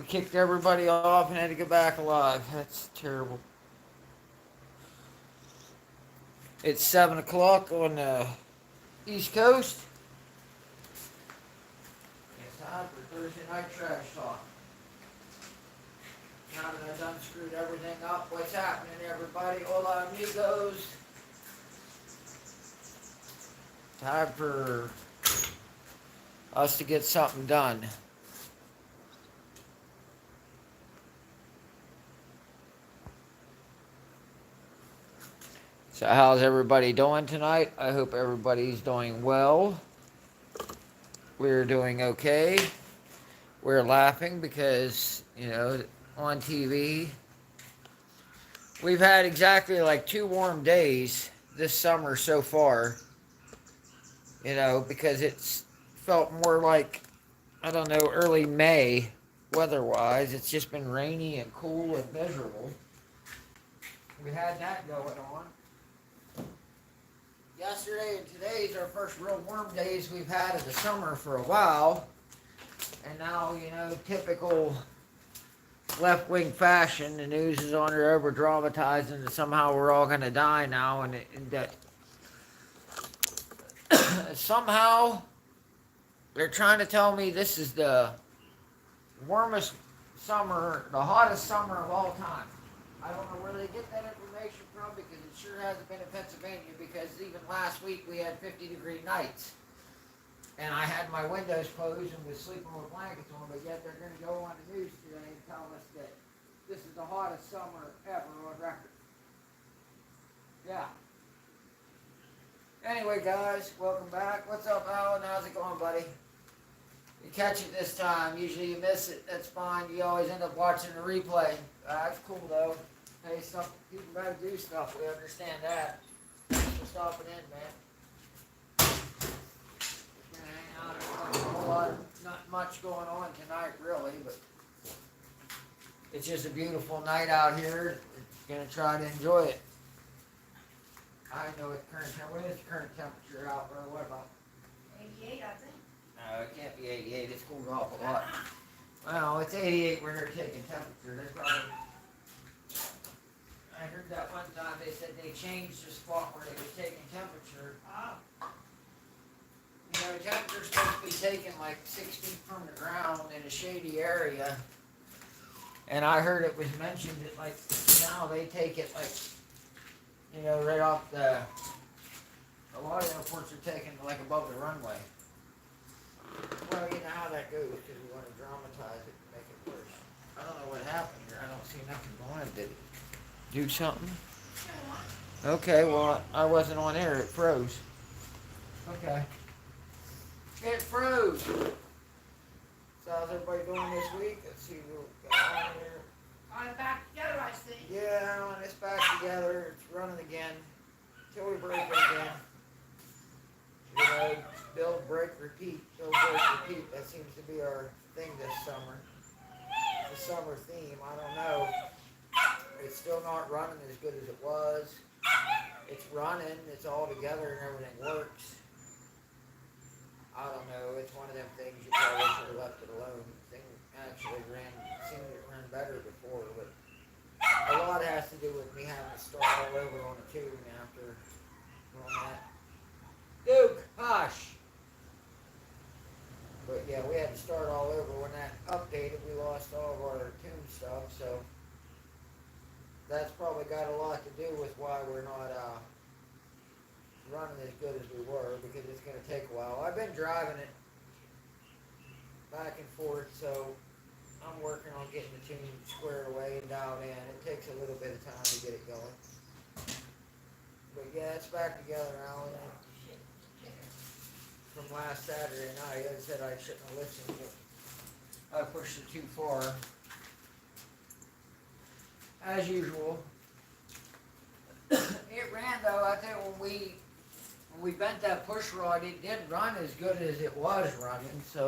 We kicked everybody off and had to get back alive. That's terrible. It's 7 o'clock on the East Coast. It's time for Thursday night trash talk. Now that I've done screwed everything up, what's happening, everybody? Hola, amigos. Time for us to get something done. So, how's everybody doing tonight? I hope everybody's doing well. We're doing okay. We're laughing because, on TV, we've had exactly like 2 warm days this summer so far. Because it's felt more like, I don't know, early May weather-wise. It's just been rainy and cool and miserable. We had that going on. Yesterday and today's our first real warm days we've had of the summer for a while. And now, typical left-wing fashion, the news is on there over-dramatizing that somehow we're all going to die now, and that somehow they're trying to tell me this is the warmest summer, the hottest summer of all time. I don't know where they get that information from because it sure hasn't been in Pennsylvania, because even last week we had 50-degree nights. And I had my windows closed and was sleeping with blankets on, but yet they're going to go on the news today and tell us that this is the hottest summer ever on record. Yeah. Anyway, guys, welcome back. What's up, Alan? How's it going, buddy? You catch it this time. Usually you miss it. That's fine. You always end up watching the replay. That's cool, though. Hey, people got to do stuff. We understand that. Thanks for stopping in, man. Not much going on tonight, really, but it's just a beautiful night out here. Gonna try to enjoy it. I know what is the current temperature out, bro? What about? 88, I think. No, it can't be 88. It's cooled off a lot. Well, it's 88 when they're taking temperature. They probably. I heard that one time they said they changed the spot where they was taking temperature. The temperature's supposed to be taken like 6 feet from the ground in a shady area. And I heard it was mentioned that like now they take it like, right off a lot of airports are taken like above the runway. Well, you know how that goes because we want to dramatize it and make it worse. I don't know what happened here. I don't see nothing going on. Did it do something? Okay, well, I wasn't on air. It froze. Okay. It froze. So how's everybody doing this week? Let's see what we got on here. I'm back together, I see. Yeah, when it's back together, it's running again. Till we break it again. Build, break, repeat. Build, break, repeat. That seems to be our thing this summer. The summer theme. I don't know. It's still not running as good as it was. It's running. It's all together and everything works. I don't know. It's one of them things you probably should have left it alone. Thing actually seemed to run better before, but a lot has to do with me having to start all over on a tune after doing that. Duke, hush! But yeah, we had to start all over when that updated. We lost all of our tune stuff, so that's probably got a lot to do with why we're not running as good as we were, because it's going to take a while. I've been driving it back and forth, so I'm working on getting the tune squared away and dialed in. It takes a little bit of time to get it going. But yeah, it's back together now. From last Saturday night, I said I shouldn't have listened, but I pushed it too far. As usual. It ran though. I think when we bent that push rod, it did run as good as it was running, so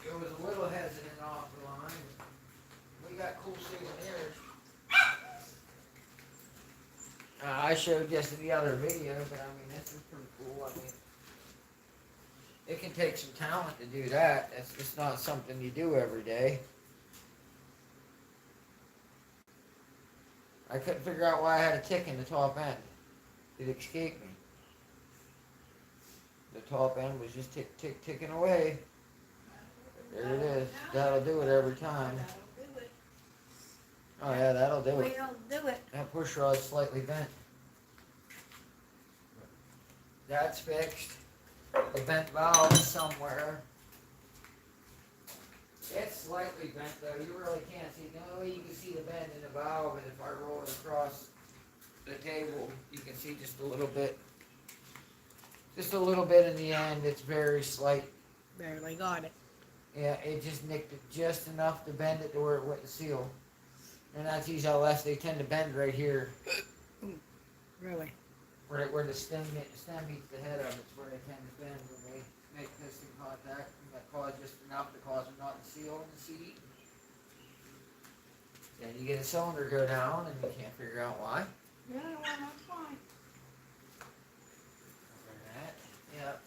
it was a little hesitant off the line. We got cool souvenirs. I showed this in the other video, but I mean, this is pretty cool. I mean, It can take some talent to do that. It's not something you do every day. I couldn't figure out why I had a tick in the top end. It escaped me. The top end was just ticking away. There it is. That'll do it every time. That'll do it. Oh yeah, that'll do We it. don't do it. That push rod's slightly bent. That's fixed. The bent valve somewhere. It's slightly bent though. You really can't see. The only way you can see the bend in the valve is if I roll it across the table. You can see just a little bit. Just a little bit in the end. It's very slight. Barely got it. Yeah, it just nicked it just enough to bend it to where it wouldn't seal. And that's usually how less they tend to bend right here. Really? Where the stem meets the head of it's where they tend to bend when they make piston contact. And that cause just enough to cause them not to seal in the seat. Then you get a cylinder go down and you can't figure out why. Yeah, well, that's fine. That. Yep.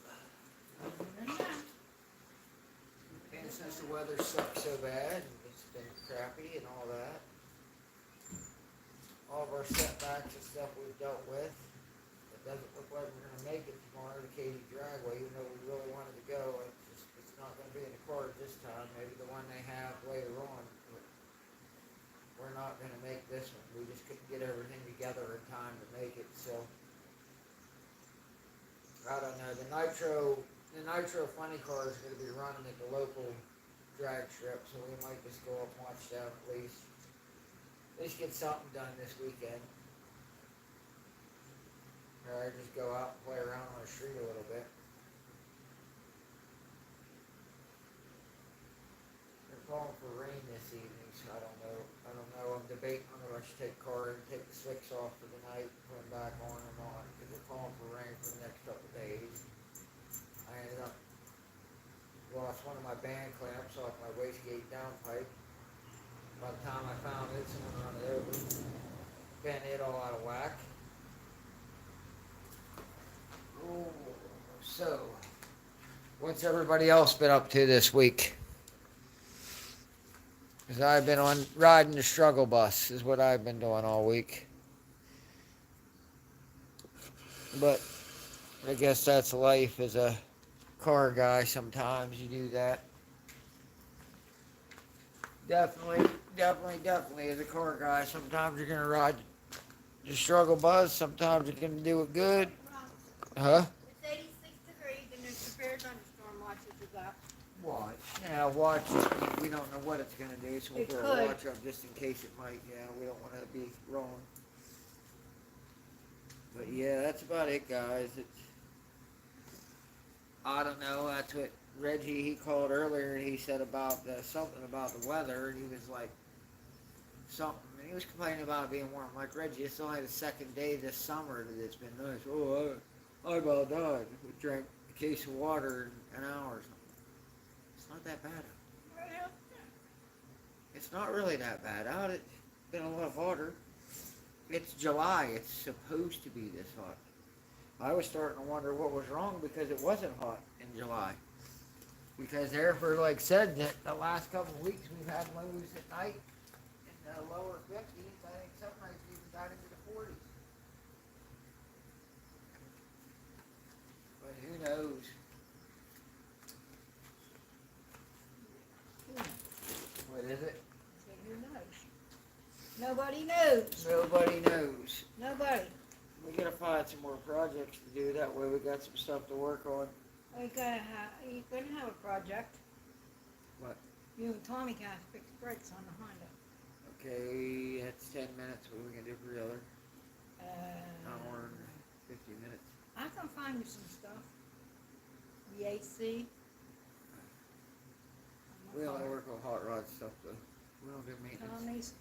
And since the weather sucks so bad and it's been crappy and all that, all of our setbacks and stuff we've dealt with, it doesn't look like we're going to make it tomorrow to Katy Dragway, even though we really wanted to go. It's not going to be in the cards this time. Maybe the one they have later on. But we're not going to make this one. We just couldn't get everything together in time to make it. So I don't know. The Nitro funny car is going to be running at the local drag strip, so we might just go up and watch that at least. At least get something done this weekend. Or just go out and play around on the street a little bit. They're calling for rain this evening, so I don't know. I'm debating on if I should take the car and take the slicks off for the night and put them back on or not, because they're calling for rain for the next couple of days. I ended up lost one of my band clamps off my wastegate downpipe. By the time I found it, someone run it over, bent it all out of whack. Oh, so, what's everybody else been up to this week? Because I've been on riding the struggle bus is what I've been doing all week. But I guess that's life as a car guy. Sometimes you do that. Definitely as a car guy. Sometimes you're gonna ride the struggle bus. Sometimes you're gonna do it good. Huh? It's 86 degrees and there's severe thunderstorm watches is up. Watch. Yeah, watch. We don't know what it's gonna do, so we'll It put could. a watch up just in case it might. Yeah, we don't want to be wrong. But yeah, that's about it, guys. I don't know. That's what Reggie he called earlier. And he said about something about the weather, and he was like something. And he was complaining about it being warm. I'm like, Reggie, it's only the second day this summer that it's been nice. Oh, I about died. We drank a case of water in an hour or something. It's not that bad. It's not really that bad out. It's been a lot of water. It's July. It's supposed to be this hot. I was starting to wonder what was wrong because it wasn't hot in July. Because Airford like said that the last couple of weeks we've had lows at night in the lower 50s. I think some nights we even got into the 40s. But who knows? What is it? Who knows? Nobody knows. Nobody knows. Nobody. We gotta find some more projects to do. That way we got some stuff to work on. You couldn't have a project. What? You and Tommy can't fix brakes on the Honda. Okay, that's 10 minutes. What are we gonna do for the other? Hour and 50 minutes. I can find you some stuff. The AC. We only work on hot rod stuff though. We don't do maintenance.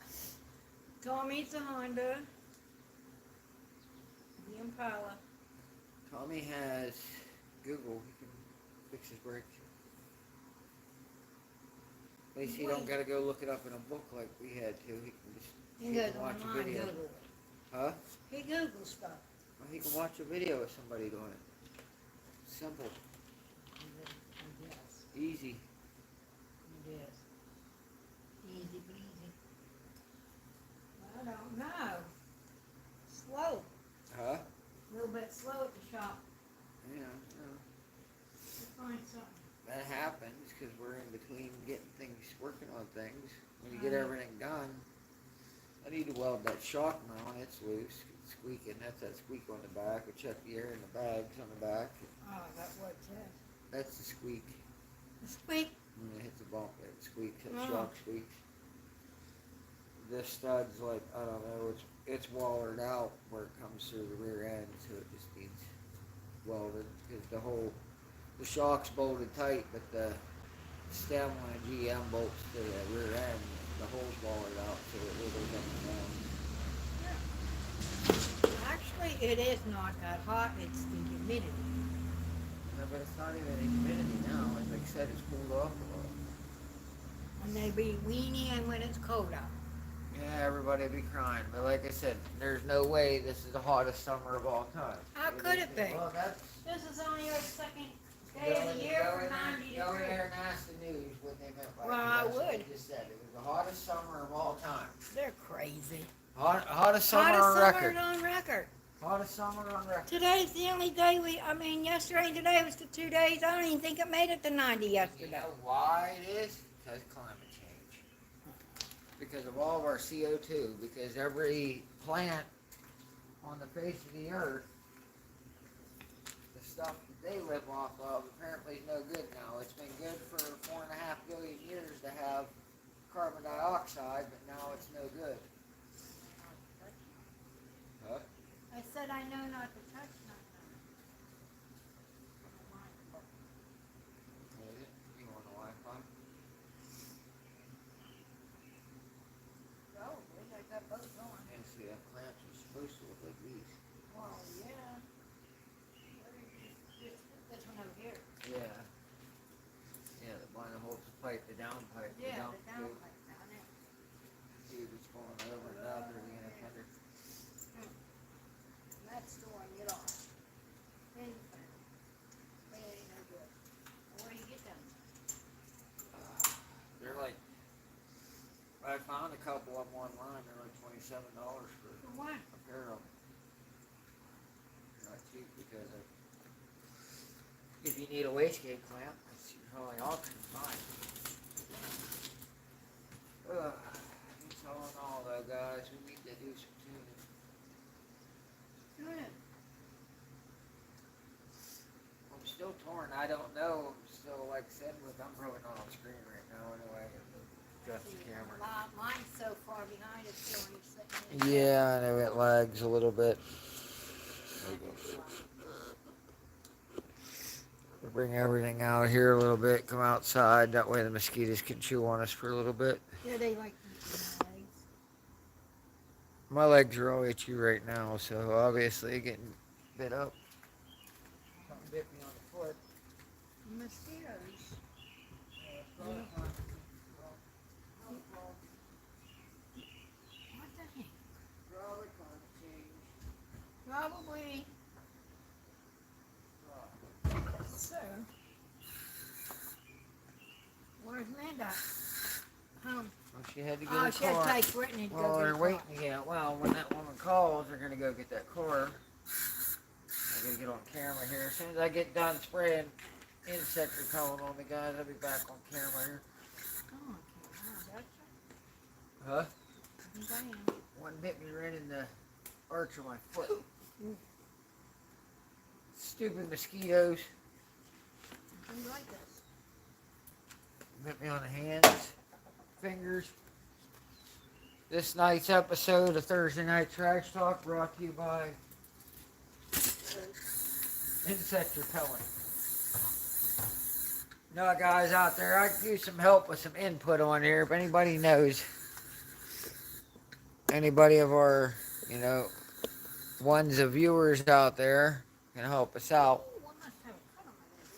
Tommy's a Honda. The Impala. Tommy has Google. He can fix his brakes. At least he don't gotta go look it up in a book like we had to. He can just He goes watch a online, video. Google it. Huh? He Googles stuff. Well, he can watch a video of somebody doing it. Simple. easy. It is. Easy breezy. I don't know. Slow. Huh? A little bit slow at the shop Yeah. to find something. That happens because we're in between getting things, working on things. When you get everything done, I need to weld that shock mount. It's loose. It's squeaking. That's that squeak on the back. We check the air in the bags on the back. Oh, that what's that? That's the squeak. The squeak. When it hits the bump, it squeaks. That Oh. shock squeaks. This stud's like, I don't know, it's wallered out where it comes through the rear end, so it just needs welded. Because the shock's bolted tight, but the stem on a GM bolts to the rear end, the hole's wallered out, so it wiggles up and down. Actually, it is not that hot. It's the humidity. No, but it's not even humidity now. As I said, it's cooled off a little. And they be weenie when it's cold out. Yeah, everybody will be crying. But like I said, there's no way this is the hottest summer of all time. How could it be? Well, that's... This is only our second day of the year for 90 Go in degrees. there and ask the news what they meant by Well, it. I That's what would. they just said. It was the hottest summer of all time. They're crazy. Hottest summer Hottest on summer record. on record. Hottest summer on record. Today's the only day yesterday and today was the 2 days. I don't even think it made it to 90 You yesterday. know why it is? Because climate change. Because of all of our CO2. Because every plant on the face of the earth, the stuff that they live off of, apparently is no good now. It's been good for 4.5 billion years to have carbon dioxide, but now it's no good. Huh? I said I know not to touch nothing. What is it? You want a Wi-Fi? Probably. I got both going. And see, that clamps are supposed to look like these. Well, yeah. This one over here. Yeah. Yeah, the one that holds the pipe, the down pipe. Yeah, the the downpipe down there. See if it's going over and up or the under. That's the one get off. Then you find it. They ain't no good. Where do you get them? They're like, I found a couple of them online. They're like $27 for For what? a pair of them. Not cheap because if you need a wastegate clamp, that's your only option to buy. All in all though, guys, we need to do some tuning. Good. I'm still torn. I don't know. I'm still, like I said, I'm probably not on screen right now anyway. Adjust the camera. Mine's so far behind it's still when you're sitting in. Yeah, I know it lags a little bit. We'll bring everything out here a little bit, come outside, that way the mosquitoes can chew on us for a little bit. Yeah, they like eating my legs. My legs are all itchy right now, so obviously getting bit up. Something bit me on the foot. Mosquitoes. What the heck? Probably climate change. Probably. So, where's Linda? Home. Well, she had to get Oh, her she had car. to take Brittany to Well, go get they're her waiting car. to get. Well, when that woman calls, they're gonna go get that car. I gotta get on camera here. As soon as I get done spraying insect repellent on the guys, I'll be back on camera here. Oh, okay. Oh, that's Huh? I think I am. One bit me right in the arch of my foot. Stupid mosquitoes. Things like this. Bit me on the hands, fingers. This night's episode of Thursday Night Trash Talk brought to you by insect repellent. No, guys out there, I could use some help with some input on here. If anybody knows, anybody of our, ones of viewers out there can help us out. Oh, I must have a cut on my leg.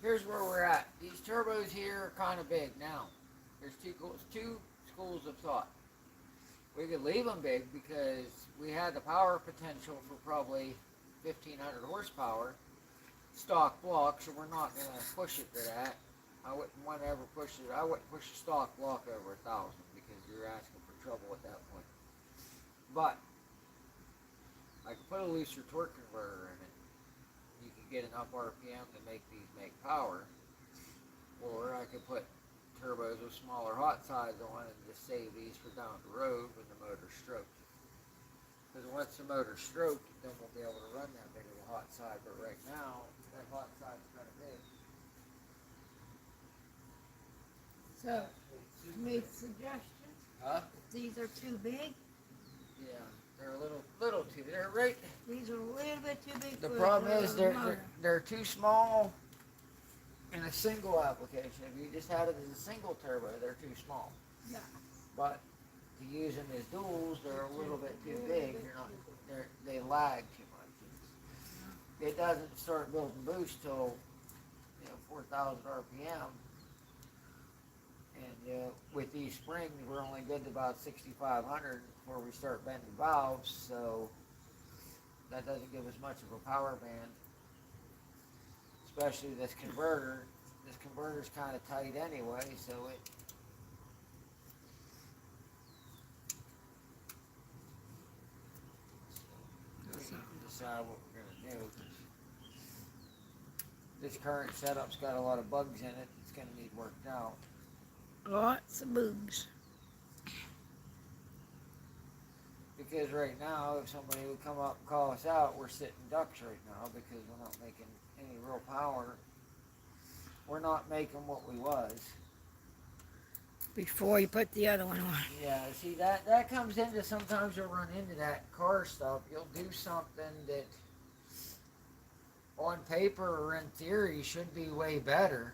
Here's where we're at. These turbos here are kind of big now. There's two schools of thought. We could leave them big because we had the power potential for probably 1,500 horsepower, stock block, so we're not gonna push it to that. I wouldn't want to ever push it. I wouldn't push a stock block over 1,000 because you're asking for trouble at that point. But I could put a looser torque converter in it. You can get enough RPM to make these make power. Or I could put turbos with smaller hot sides on and just save these for down the road when the motor's stroked. Because once the motor's stroked, then we'll be able to run that big of a hot side. But right now, that hot side's kind of big. So, make suggestions. Huh? These are too big. Yeah, they're a little too. They're right. These are a little bit too big. The for problem the is motor. they're too small in a single application. If you just had it as a single turbo, they're too small. Yeah. But to use them as duals, they're a little bit too big. They lag too much. It doesn't start building boost till 4,000 RPM. And with these springs, we're only good to about 6,500 before we start bending valves, so that doesn't give us much of a power band. Especially this converter. This converter's kind of tight anyway, so it. So we need to decide what we're gonna do. This current setup's got a lot of bugs in it. It's gonna need worked out. Lots of bugs. Because right now, if somebody would come up and call us out, we're sitting ducks right now because we're not making any real power. We're not making what we was. Before you put the other one on. Yeah, see, that comes into, sometimes you'll run into that car stuff. You'll do something that on paper or in theory should be way better,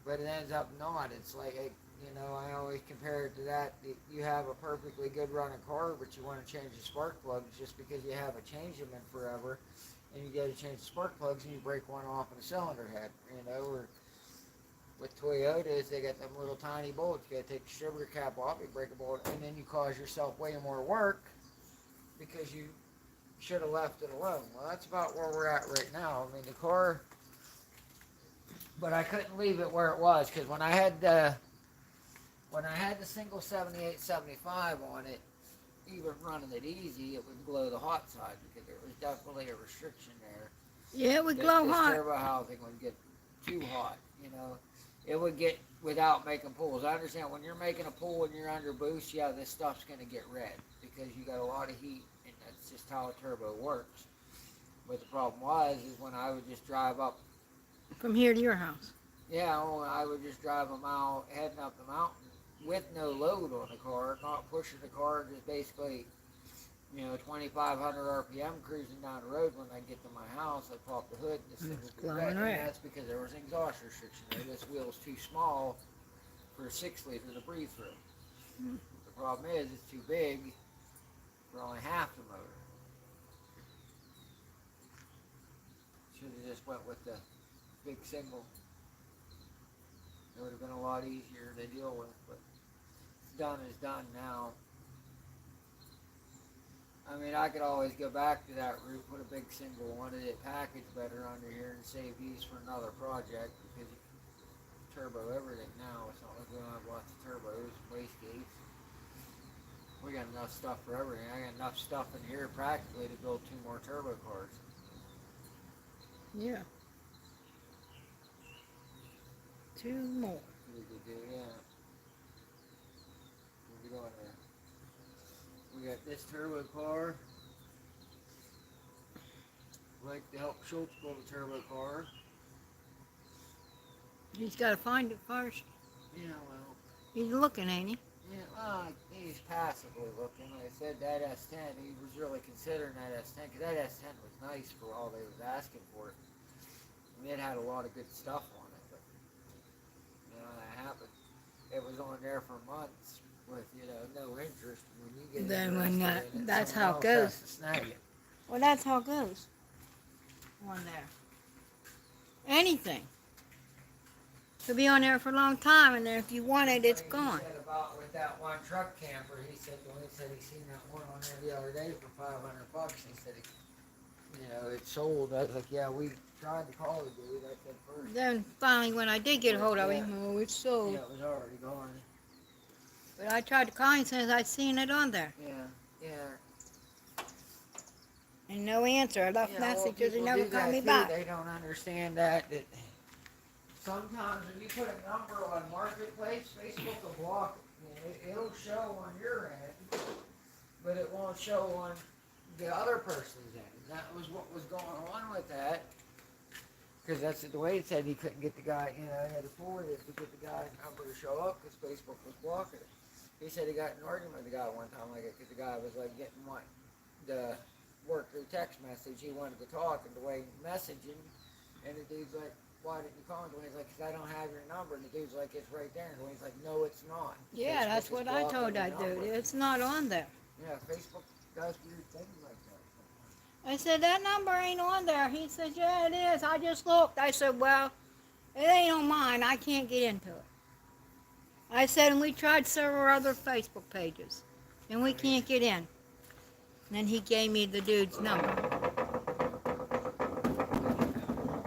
but it ends up not. It's like, I always compare it to that. You have a perfectly good running car, but you want to change the spark plugs just because you haven't changed them in forever, and you got to change the spark plugs and you break one off in the cylinder head, or with Toyotas, they got them little tiny bolts. You got to take the sugar cap off, you break a bolt, and then you cause yourself way more work because you should have left it alone. Well, that's about where we're at right now. I mean, the car, but I couldn't leave it where it was because when I had the single 78, 75 on it, even running it easy, it would blow the hot side because there was definitely a restriction there. Yeah, it would glow This hot. turbo housing would get too hot, It would get, without making pulls. I understand when you're making a pull and you're under boost, yeah, this stuff's going to get red because you got a lot of heat, and that's just how a turbo works. But the problem is when I would just drive up. From here to your house. Yeah, I would just drive them out, heading up the mountain with no load on the car, not pushing the car, just basically, 2,500 RPM cruising down the road. When I get to my house, I pop the hood and this thing would be red. And that's because there was an exhaust restriction there. This wheel's too small for a 6 liter to breathe through. The problem is it's too big for only half the motor. Should have just went with the big single. It would have been a lot easier to deal with, but done is done now. I mean, I could always go back to that route, put a big single on it, package better under here, and save these for another project because you can turbo everything now. It's not like we don't have lots of turbos, wastegates. We got enough stuff for everything. I got enough stuff in here practically to build 2 more turbo cars. Yeah. 2 more. We could do, yeah. We'll be going there. We got this turbo car. I'd like to help Schultz build a turbo car. He's got to find it first. Yeah, well. He's looking, ain't he? Yeah, he's passively looking. Like I said, that S10, he was really considering that S10, because that S10 was nice for all they was asking for it. I mean, it had a lot of good stuff on it, but, that happened. It was on there for months with, no interest. When you get Then interested when in it, that's someone how it else goes. has to snag it. Well, that's how it goes. On there. Anything. Could be on there for a long time, and then if you want it, it's gone. He said about with that one truck camper, he said he seen that one on there the other day for $500. He said you know, it's sold. I was like, yeah, we tried to call the dude. I said first. Then finally, when I did get a hold of him, oh, it's sold. Yeah, it was already gone. But I tried to call him since I seen it on there. Yeah, yeah. And no answer. I left messages and never called me back. They don't understand that sometimes when you put a number on Marketplace, Facebook will block it. It'll show on your end, but it won't show on the other person's end. That was what was going on with that. Because that's the way it said he couldn't get the guy, he had to forward it to get the guy's number to show up because Facebook was blocking it. He said he got in an argument with the guy one time like it because the guy was like getting the work through text message. He wanted to talk, and the way messaging, and the dude's like, "Why didn't you call me?" He's like, "Because I don't have your number." And the dude's like, "It's right there." And he's like, "No, it's not." Yeah, that's Facebook is what I told blocking that your dude. number. It's not on there. Yeah, Facebook does weird things like that. I said, that number ain't on there. He said, yeah, it is. I just looked. I said, well, it ain't on mine. I can't get into it. I said, and we tried several other Facebook pages, and we can't get in. And then he gave me the dude's number.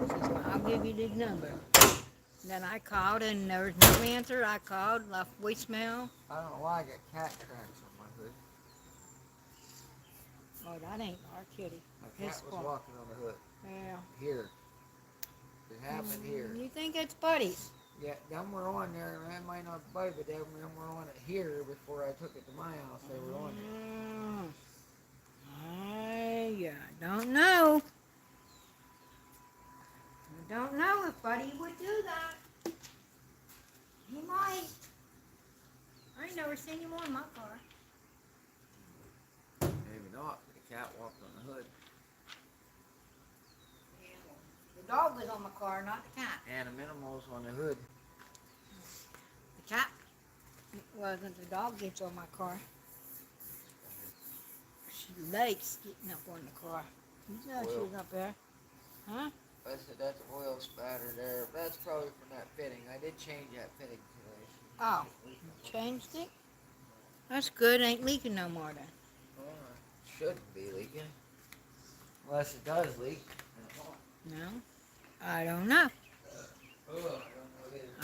He says, well, I'll give you this number. And then I called, and there was no answer. I called, left voicemail. I don't know why I get cat tracks on my hood. Oh, that ain't our kitty. My cat His was fault. walking on the hood. Yeah. Here. It happened here. You think it's buddies? Yeah, them were on there. That might not be, but them were on it here before I took it to my house. They were on there. I don't know. I don't know if Buddy would do that. He might. I ain't never seen him on my car. Maybe not. The cat walked on the hood. The dog was on my car, not the cat. And a minimal's on the hood. The cat wasn't. The dog gets on my car. She likes getting up on the car. You know she was up there. Huh? I said that's oil spatter there. That's probably from that fitting. I did change that fitting today. Oh, you changed it? That's good. Ain't leaking no more then. Well, it shouldn't be leaking. Unless it does leak. No? I don't know. Oh,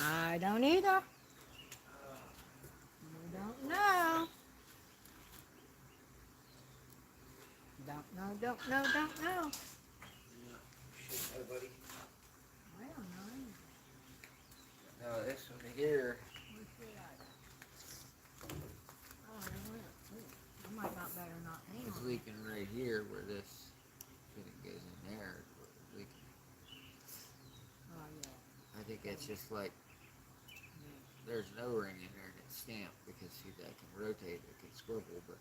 I don't either. I don't know. Don't know. Shit, no, buddy. I don't know. No, this one here. I might not better not hang It's on. leaking right here where this fitting goes in there. Is what it's leaking. Oh, yeah. I think it's just like there's no ring in there and it's stamped because see that can rotate, it can swivel, but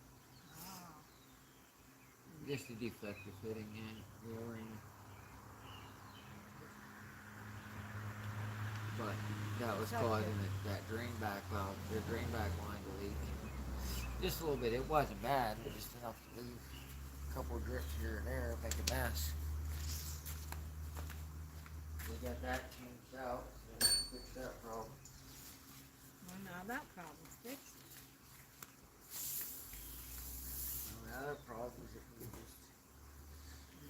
Oh. just a defective fitting in the O-ring. But that was causing that drain back valve, the drain back line to leak. Just a little bit. It wasn't bad, but just enough to leave a couple of drips here and there, make a mess. We got that changed out, so fix that problem. Well, now that problem's fixed. And the other problem is if we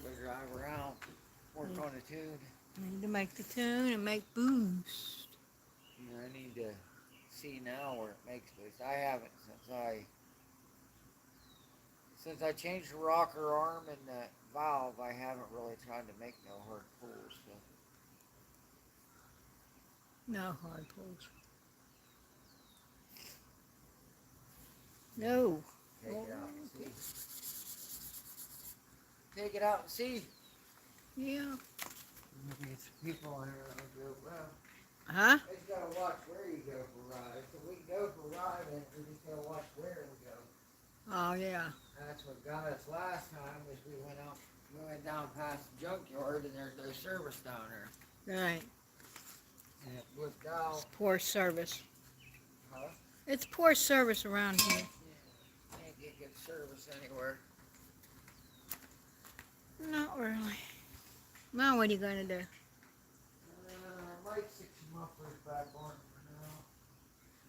just drive around, work on the tune. I need to make the tune and make boost. You know, I need to see now where it makes boost. I haven't since I changed the rocker arm and the valve. I haven't really tried to make no hard pulls. So. No hard pulls. No. Take it out and see. Take it out and see. Yeah. Maybe it's people on here that will go, well, Huh? we just gotta watch where you go for rides. So we can go for ride and we just gotta watch where we go. Oh, yeah. That's what got us last time was we went down past the junkyard and there's no service down there. Right. And it blipped out. It's poor service. Huh? It's poor service around here. Yeah. Can't get good service anywhere. Not really. Now what are you going to do? I might stick some mufflers back on for now.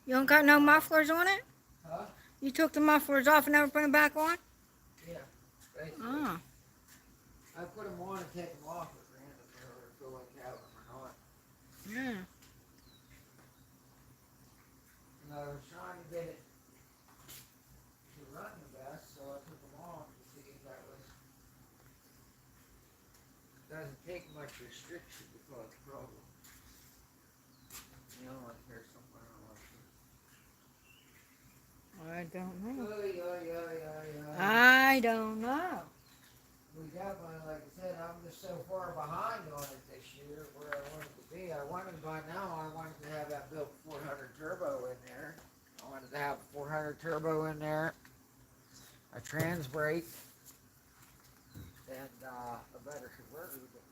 You don't got no mufflers on it? Huh? You took the mufflers off and never put them back on? Yeah. Basically. Oh. I put them on and take them off at random, or feel like having them or not. Yeah. And I was trying to get it to run the best, so I took them off to see if that was. Doesn't take much restriction to cause a problem. You know, like there's somewhere I don't like know. that. I don't know. We definitely, like I said, I'm just so far behind on it this year where I wanted to be. I wanted by now, I wanted to have that built 400 turbo in there. I wanted to have a 400 turbo in there, a trans brake, and a better converter, but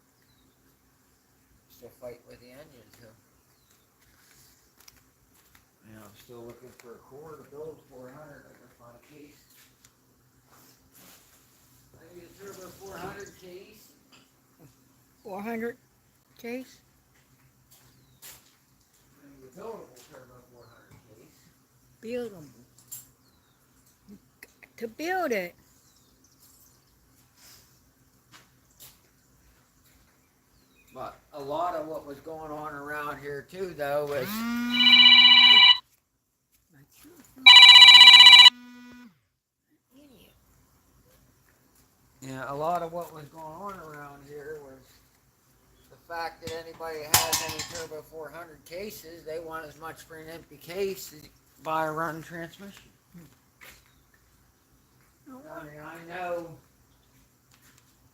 still fighting with the engine, so. You know, I'm still looking for a core to build 400. I gotta find a case. I need a turbo 400 case. 400 case? I need a buildable turbo 400 case. Build them. To build it. But a lot of what was going on around here too, though, was a lot of what was going on around here was the fact that anybody that has any Turbo 400 cases, they want as much for an empty case as buy a running transmission. I mean, I know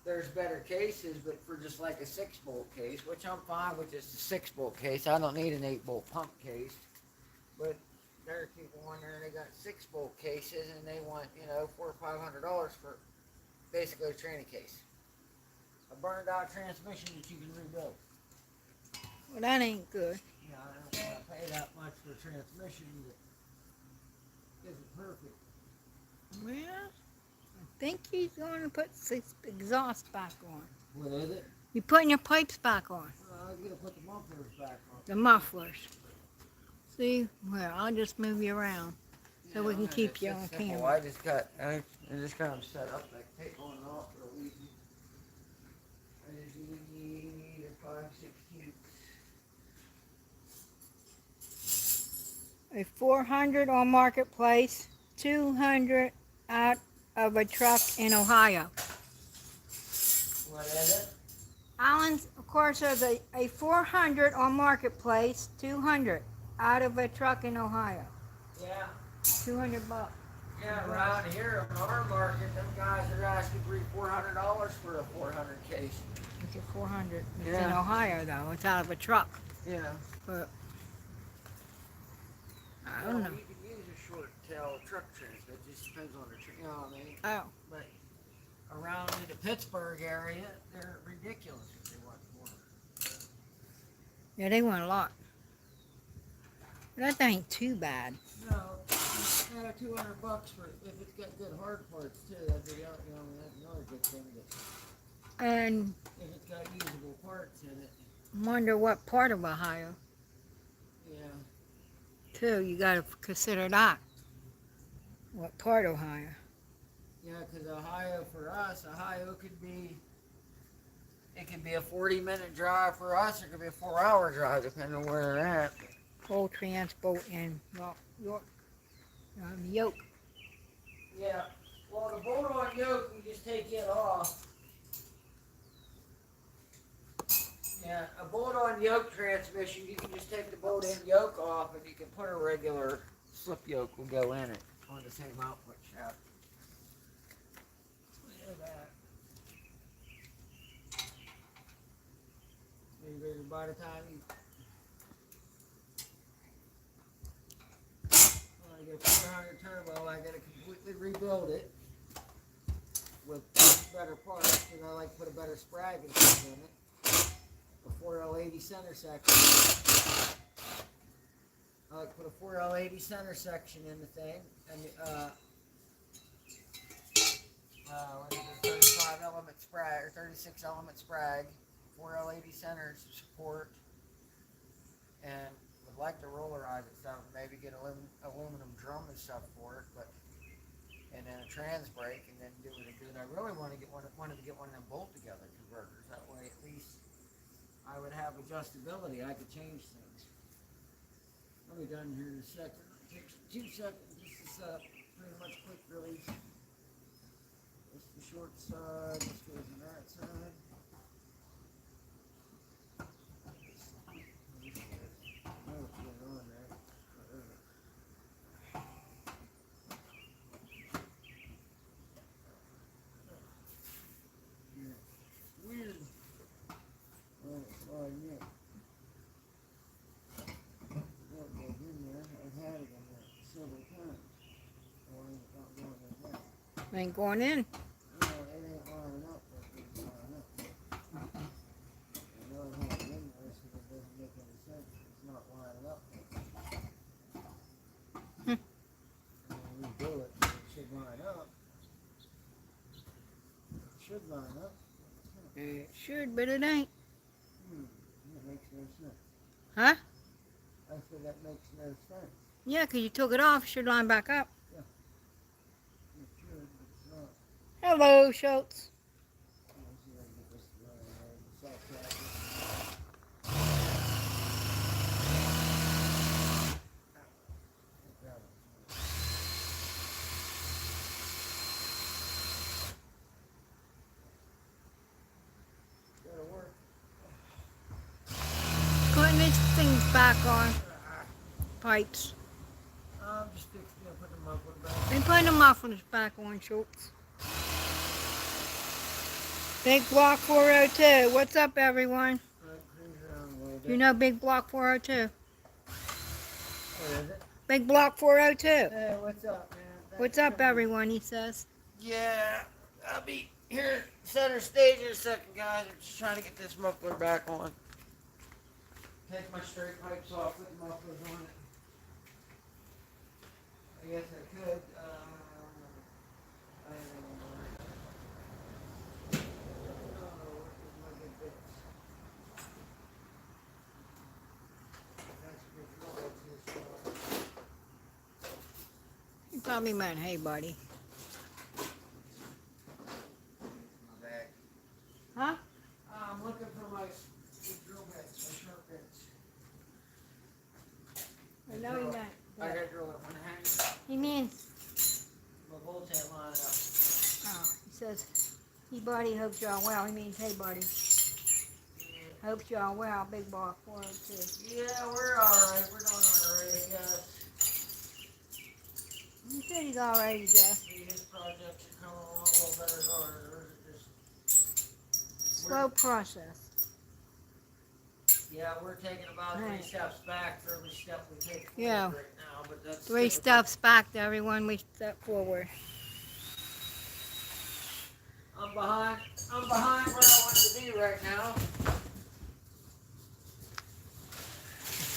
there's better cases, but for just like a 6-bolt case, which I'm fine with just a 6-bolt case, I don't need an 8-bolt pump case. But there are people on there, they got 6-bolt cases, and they want, $400 or $500 for basically a training case. A burned out transmission that you can rebuild. Well, that ain't good. I don't want to pay that much for a transmission that isn't perfect. Well, I think he's going to put this exhaust back on. What is it? You're putting your pipes back on. I'm going to put the mufflers back on. The mufflers. See? Well, I'll just move you around so we can keep you on camera. I just got them set up. I take on and off real easy. I just need a 5/16. A 400 on Marketplace, 200 out of a truck in Ohio. What is it? Alan's, of course, there's a 400 on Marketplace, 200 out of a truck in Ohio. Yeah. $200. Yeah, around here in our market, them guys are asking $400 for a 400 case. It's a 400. It's in Yeah. Ohio, though. It's out of a truck. Yeah. But I don't know. You can use a short tail truck transmission. It just depends on the you know what I mean? Oh, But around in the Pittsburgh area, they're ridiculous if they want more. yeah, they want a lot. That ain't too bad. No, $200 for if it's got good hard parts too. That'd be that's another good thing. And If it's got usable parts in it. wonder what part of Ohio, Yeah. too. You got to consider that. What part of Ohio? Yeah, because Ohio for us, Ohio could be. It could be a 40-minute drive for us. It could be a 4-hour drive, depending on where they're at. Full transport in York. Yoke. Yeah. Well, the bolt-on yoke, you just take it off. Yeah, a bolt-on yoke transmission, you can just take the bolt-in yoke off, and you can put a regular slip yoke will go in it on the same output shaft. Look at that. Maybe by the time you I get a 400 turbo, I gotta completely rebuild it with better parts, and I like to put a better sprag and stuff in it. A 4L80 center section. I like to put a 4L80 center section in the thing, and what is it, 35 element sprag, or 36 element sprag, 4L80 center support, and like to rollerize it some, maybe get aluminum drum and stuff for it, but and then a trans brake, and then do it again. I really wanted to get one of them bolt together converters. That way, at least I would have adjustability. I could change things. I'll be done here in a second. It takes 2 seconds just to set up. Pretty much quick release. This is the short side. This goes on that side. Weird. Oh, it's sliding in. That goes in there. I've had it in there several times. Why is it not going in there? Ain't going in. No, it ain't lining up. It's lining up. I know I have it in there, so it doesn't make any sense. It's not lining up. Hmm. And when we do it, it should line up. It should line up. It should, but it ain't. That makes no sense. Huh? I said that makes no sense. Yeah, 'cause you took it off. It should line back up. It should, but it's not. Hello, Schultz. Let's see if I can get this to line right. The soft package. Grab it. Gotta work. Putting these things back on. Pipes. I'm just fixing to put the muffler back. And putting the mufflers back on, Schultz. Big Block 402. What's up, everyone? Cruise around a little bit. You know Big Block 402? What is it? Big Block 402. Hey, what's up, man? Thanks What's for up, coming. everyone, he says. Yeah, I'll be here center stage in a second, guys. I'm just trying to get this muffler back on. Take my straight pipes off, put the mufflers on it. I guess I could. I don't know. Oh, where's my good bits? That's a good drill, it's just, He probably meant, hey, buddy. my bag. Huh? I'm looking for my drill bits, my sharp bits. I know he meant. I gotta drill it one hand. He means, My bolts ain't lining up. he says, hey, buddy, hopes y'all well. He means, hey, buddy. Hopes y'all well, Big Block 402. Yeah, we're alright. We're doing alright, I guess. He said he's all right, I guess. See, his projects are coming along a little better than ours. Ours are just, Slow process. yeah, we're taking about Right. 3 steps back for every step we take forward Yeah. right now, but that's 3 typical. steps back to everyone, we step forward. I'm behind where I wanted to be right now.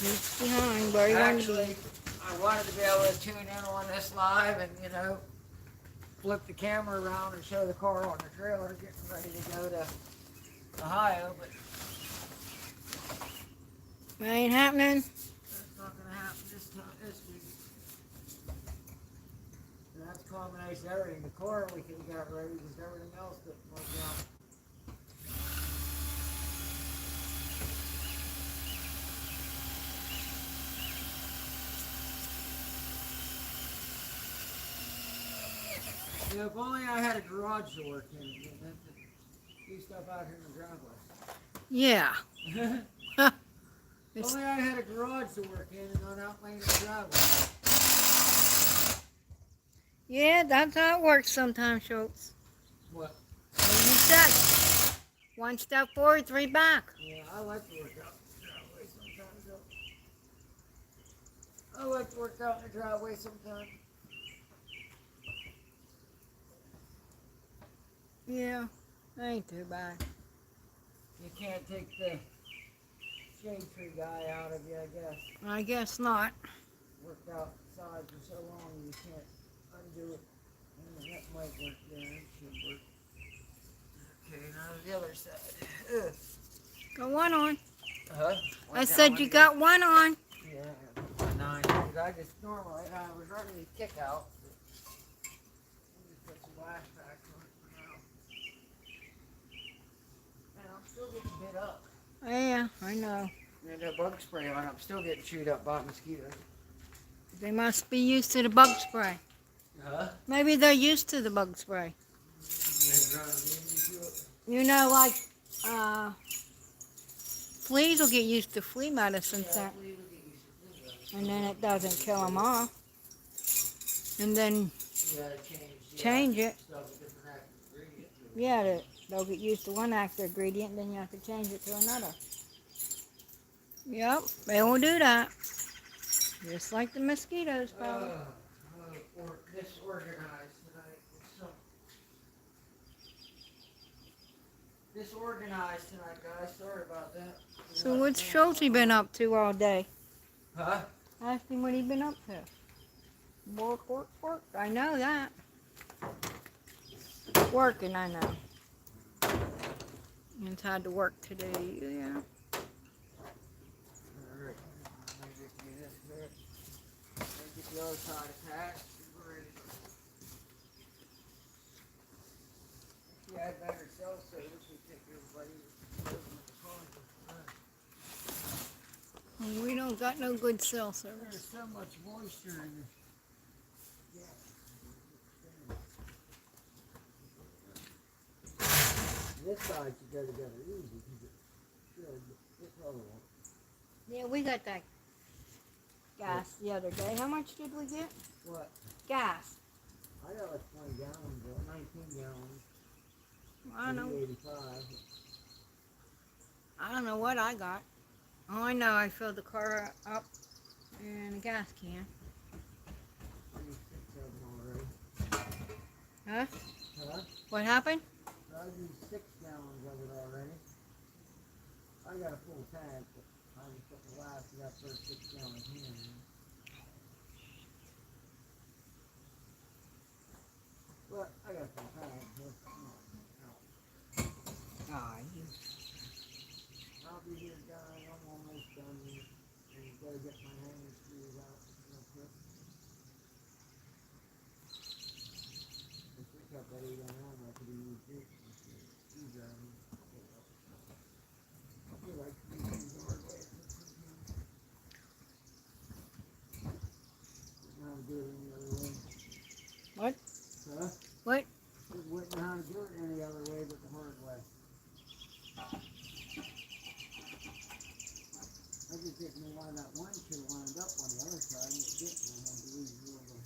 He's behind where he wanted to Actually, be. I wanted to be able to tune in on this live and, flip the camera around and show the car on the trailer getting ready to go to Ohio, but That ain't happening. that's not gonna happen this week. And that's a combination of everything. The car we could have got ready because everything else didn't work out. Yeah, if only I had a garage to work in again, then to do stuff out here in the driveway. Yeah. If It's- only I had a garage to work in and not out laying in the driveway. Yeah, that's how it works sometimes, Schultz. What? Like you said, 1 step forward, 3 back. Yeah, I like to work out in the driveway sometimes. I like to work out in the driveway sometimes. Yeah, that ain't too bad. You can't take the shade tree guy out of you, I guess. I guess not. Worked outside for so long you can't undo it. That might work there. It should work. Okay, now the other side. Ugh. Got one on. Huh? I said you got one on. Yeah, 9. Because I just normally, I was running the kick out. flashbacks on it for now. And I'm still getting bit up. Yeah, I know. And that bug spray on, I'm still getting chewed up by mosquitoes. They must be used to the bug spray. Huh? Maybe they're used to the bug spray. You know, like, fleas will get used to flea medicine, and then it doesn't kill them off. And then change it. Yeah, they'll get used to one active ingredient, and then you have to change it to another. Yep, they will do that. Just like the mosquitoes, probably. Disorganized tonight. Disorganized tonight, guys. Sorry about that. So what's Schulte been up to all day? Huh? Ask him what he's been up to. Work, work, work. I know that. Working, I know. He's had to work today, yeah. Alright. Let me get you this bit. Let me get the other side attached. We're ready to go. If you had better cell service, we'd take everybody living with the phone. We don't got no good cell service. There's so much moisture in this. This side should go together easy because it should, but this other one. Yeah, we got that gas the other day. How much did we get? What? Gas. I got like 20 gallons, 19 gallons. I don't know. 85. I don't know what I got. All I know, I filled the car up in a gas can. 36 of them already. Huh? Huh? What happened? I used 6 gallons of it already. I got a full tank, but I just put the last of that first 6 gallons in. But I got a full tank. I'll be here, guys. I'm almost done here. And gotta get my hanging screws out real quick. I picked up that 8 on I could have used it. Screwdriver. I feel like using the hard way. Didn't know how to do it any other way. What? Huh? What? Wouldn't know how to do it any other way but the hard way. I just didn't know why that one should have lined up on the other side and it didn't. I had to use a little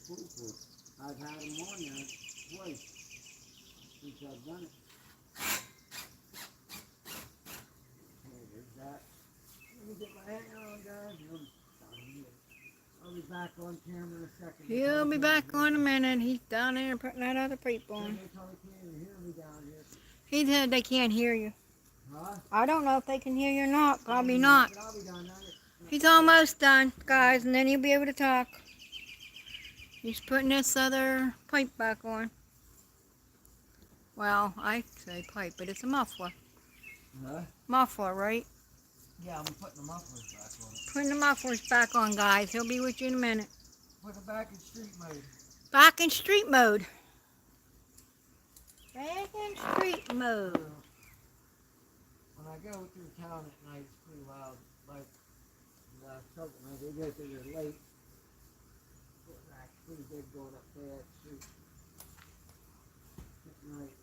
pull for it. I've had them on there twice since I've done it. Okay, there's that. Let me get my hanger on, guys. I'll be back on camera in a second. He'll be back on in a minute. He's down there putting that other pipe on. They probably can't even hear me down here. He said they can't hear you. Huh? I don't know if they can hear you or not. Probably not. But I'll be done. He's almost done, guys, and then he'll be able to talk. He's putting this other pipe back on. Well, I say pipe, but it's a muffler. Huh? Muffler, right? Yeah, I'm putting the mufflers back on it. Putting the mufflers back on, guys. He'll be with you in a minute. Put it back in street mode. Back in street mode. Back in street mode. When I go through town at night, it's pretty loud. Like last couple nights, they go through there late. It's pretty big going up there at street at night.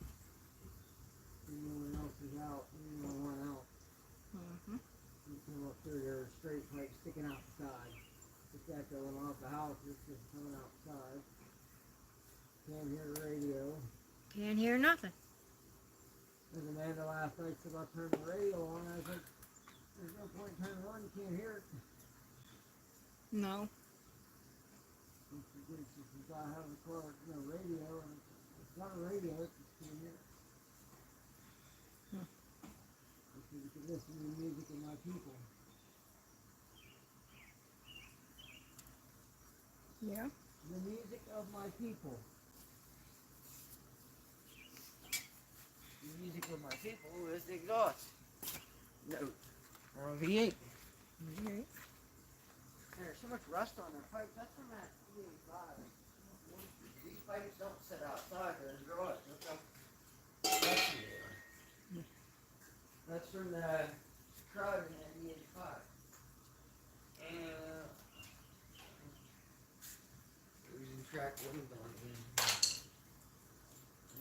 And no one else is out. No one out. You come up through there, straight pipe sticking outside. It's echoing off the house. It's just coming outside. Can't hear the radio. Can't hear nothing. There's Amanda last night said I turned the radio on. I was like, there's no point in turning it on. You can't hear it. No. And she says, I have the car, radio, and it's not a radio, it's just can't hear it. I said, you can listen to the music of my people. Yeah. The music of my people. The music of my people is the exhaust. No. Or a V8. There's so much rust on their pipe. That's from that V85. These pipes don't sit outside, they're in the garage. Look how messy they are. That's from the crowd in that E85. And losing track what we've done again. I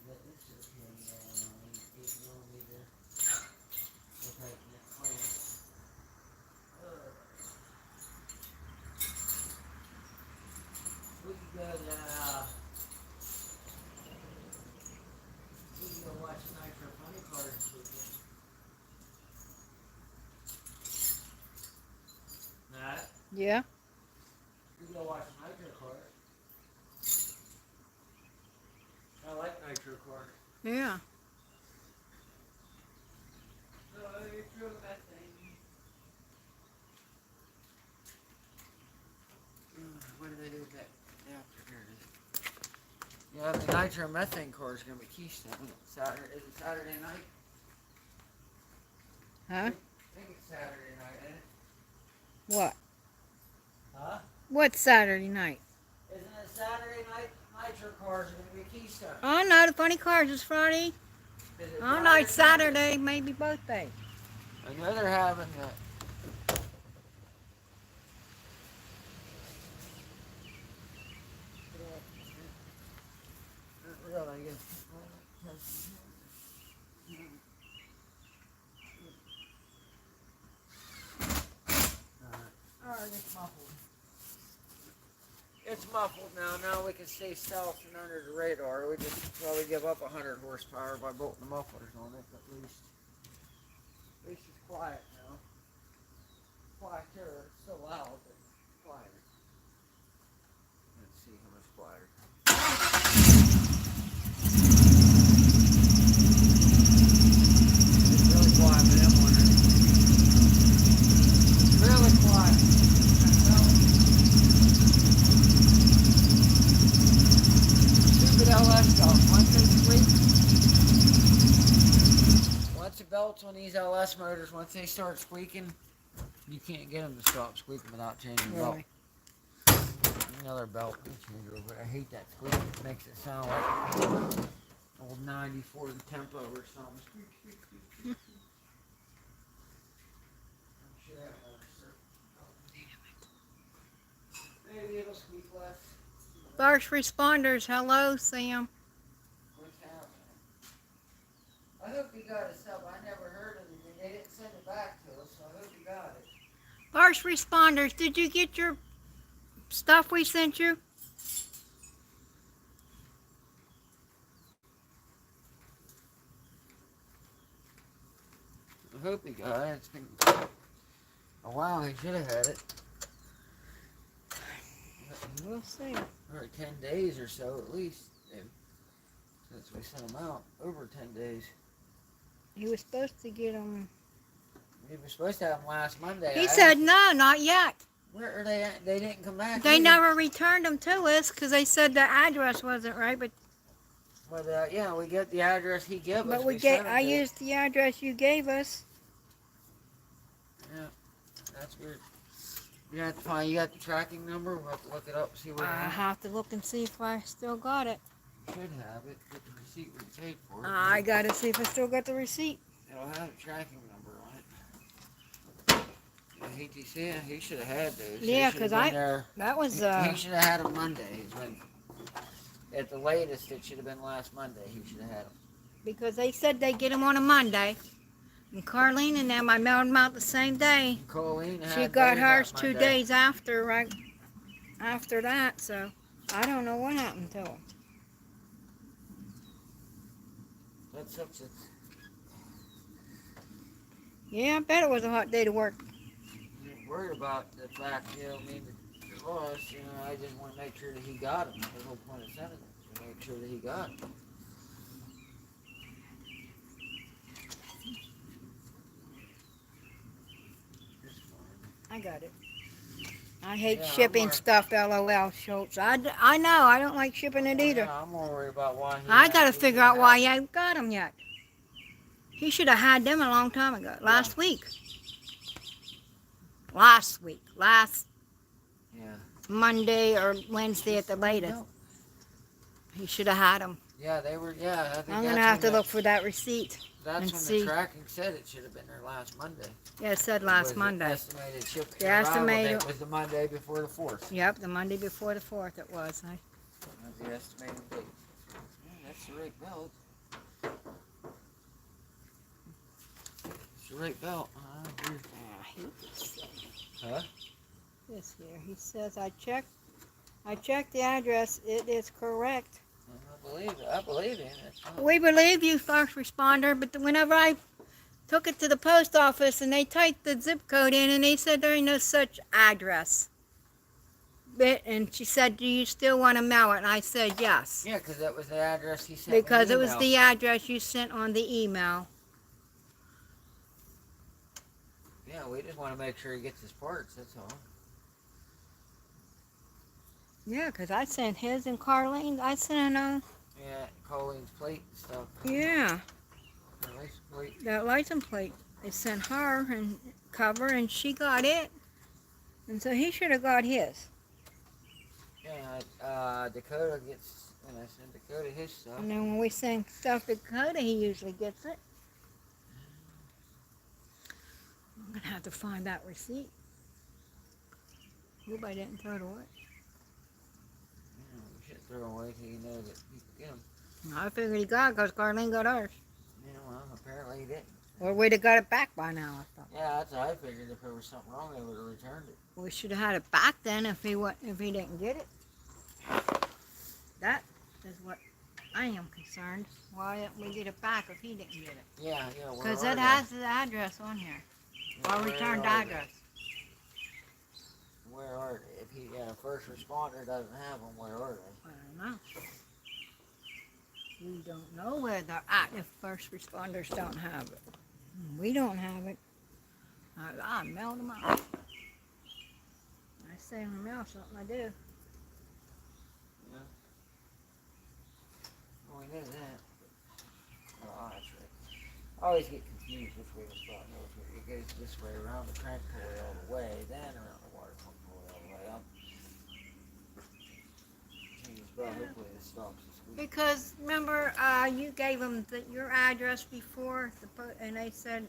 got this up here on 8mm. Look like that clamp. We could go watch Nitro Funny Cars this weekend. Matt, Yeah. we could go watch Nitro Cars. I like Nitro Cars. Yeah. What do they do with that? Here it is. Yeah, the nitromethane car is going to be Keystone. Saturday, is it Saturday night? Huh? I think it's Saturday night, isn't it? What? Huh? What's Saturday night? Isn't it Saturday night? Nitro cars are going to be Keystone. Oh no, the funny cars is Friday. Is it Oh no, it's Saturday, maybe both days. I know they're having that. Really, I guess. Alright, it's muffled. It's muffled now. Now we can stay stealth and under the radar. We just probably give up 100 horsepower by bolting the mufflers on it, at least. At least it's quiet now. Quieter. It's still loud, but quieter. Let's see how much quieter. It's really quiet, but I'm wondering. Really quiet. Stupid LS belts. Once they squeak, once the belts on these LS motors, once they start squeaking, you can't get them to stop squeaking without changing the belt. Really? Another belt changer, but I hate that squeak. It makes it sound like old 94 tempo or something. Squeak, squeak, squeak, squeak. I'm sure that works. Maybe it'll squeak less. First responders, hello, Sam. What's happening? I hope you got it sub. I never heard of it. They didn't send it back to us, so I hope you got it. First responders, did you get your stuff we sent you? I hope he got it. It's been a while. He should have had it. We'll see. Or 10 days or so at least. Since we sent them out. Over 10 days. He was supposed to get them. We were supposed to have them last Monday. He said no, not yet. Where are they at? They didn't come back. They either. never returned them to us because they said the address wasn't right. But Yeah, we get the address he gave us. I used the address you gave us. Yeah, that's weird. You have to find. You got the tracking number. We'll have to look it up. See what. I have to look and see if I still got it. Should have it. Get the receipt we paid for it. I gotta see if I still got the receipt. It'll have a tracking number on it. I hate to see it. He should have had those. Yeah, They should 'cause have I- been there. That was He should have had them Monday. Is when, at the latest, it should have been last Monday. He should have had them. because they said they get them on a Monday. And Carlene and them, I mailed them out the same day. Colleen had She got theirs hers that 2 Monday. days after, right after that. So I don't know what happened to them. That's up to. Yeah, I bet it was a hot day to work. I'm worried about the fact, I mean, the loss, I just want to make sure that he got him. That's the whole point of sending it, to make sure that he got him. I got it. I hate Yeah, I'm shipping worried. stuff, LOL, Schultz. I know, I don't like shipping it either. Yeah, I'm more worried about why he I gotta actually figure out didn't why have he ain't got them yet. He should have had them a long time ago. Last week. Last Yeah. Monday or Wednesday at the latest. No. He should have had them. Yeah, they were. Yeah, I think I'm that's gonna have when to the, look for that receipt. that's and when see. the tracking said it should have been there last Monday. Yeah, it said Was last the Monday. Estimated shipping The arrival estimated- date was the Monday before the 4th. Yep, the Monday before the 4th it was. That was the estimated date. Yeah, that's the right belt. It's the right belt. I agree. Huh? This here, he says, I checked the address, it is correct. I believe it. I believe in it. We believe you, first responder, but whenever I took it to the post office and they typed the zip code in and they said there ain't no such address. And she said, do you still want to mail it? And I said, yes. Yeah, because that was the address he sent me. Because an it was email. the address you sent on the email. Yeah, we just want to make sure he gets his parts, that's all. Yeah, because I sent his and Carlene's. I sent them. Yeah, Colleen's plate and stuff. Yeah, Her license plate. that license plate. They sent her and cover, and she got it. And so he should have got his. Yeah, Dakota gets, when I send Dakota his stuff. And then when we send stuff to Dakota, he usually gets it. I'm going to have to find that receipt. Hope I didn't throw it away. Yeah, we should throw away till you know that you can get them. I figured he got it because Carlene got ours. Yeah, well, apparently he didn't. Or we'd have got it back by now, I thought. Yeah, that's what I figured. If there was something wrong, they would have returned it. We should have had it back then if he didn't get it. That is what I am concerned. Why didn't we get it back if he didn't get it? Yeah, where Because are it they? has the address on here. Yeah, Our where returned are address. they? Where are they? If he, first responder doesn't have them, where are they? I don't know. We don't know where they're at if first responders don't have it. We don't have it. I mailed them out. I say I'm mail something, I do. Oh, we know that. Oh, that's right. I always get confused which way the spot goes. It goes this way around the crank pulley all the way, then around the water pump pulley all the way up. Hopefully this stops this week. Because remember, you gave them your address before, and they said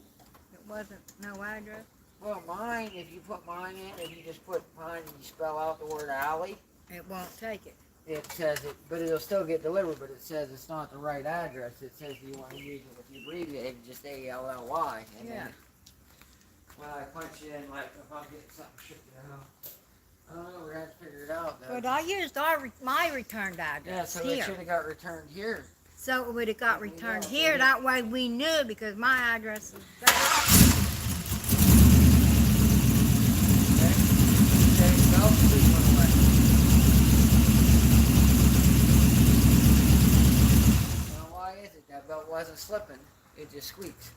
it wasn't no address. Well, mine, if you put mine in, if you just put mine and you spell out the word alley, It won't take it. it says it, but it'll still get delivered, but it says it's not the right address. It says you want to use it, if you abbreviate it, just ALLY. And Yeah. then when I punch in, like, if I'm getting something shipped out, I don't know, we're going to have to figure it out, though. But I used my returned Yeah, address so it here. should have got returned here. So it would have got We returned know, here. we- That way we knew because my address is there. Okay? Okay, well, please went away. Now, why is it that belt wasn't slipping? It just squeaks.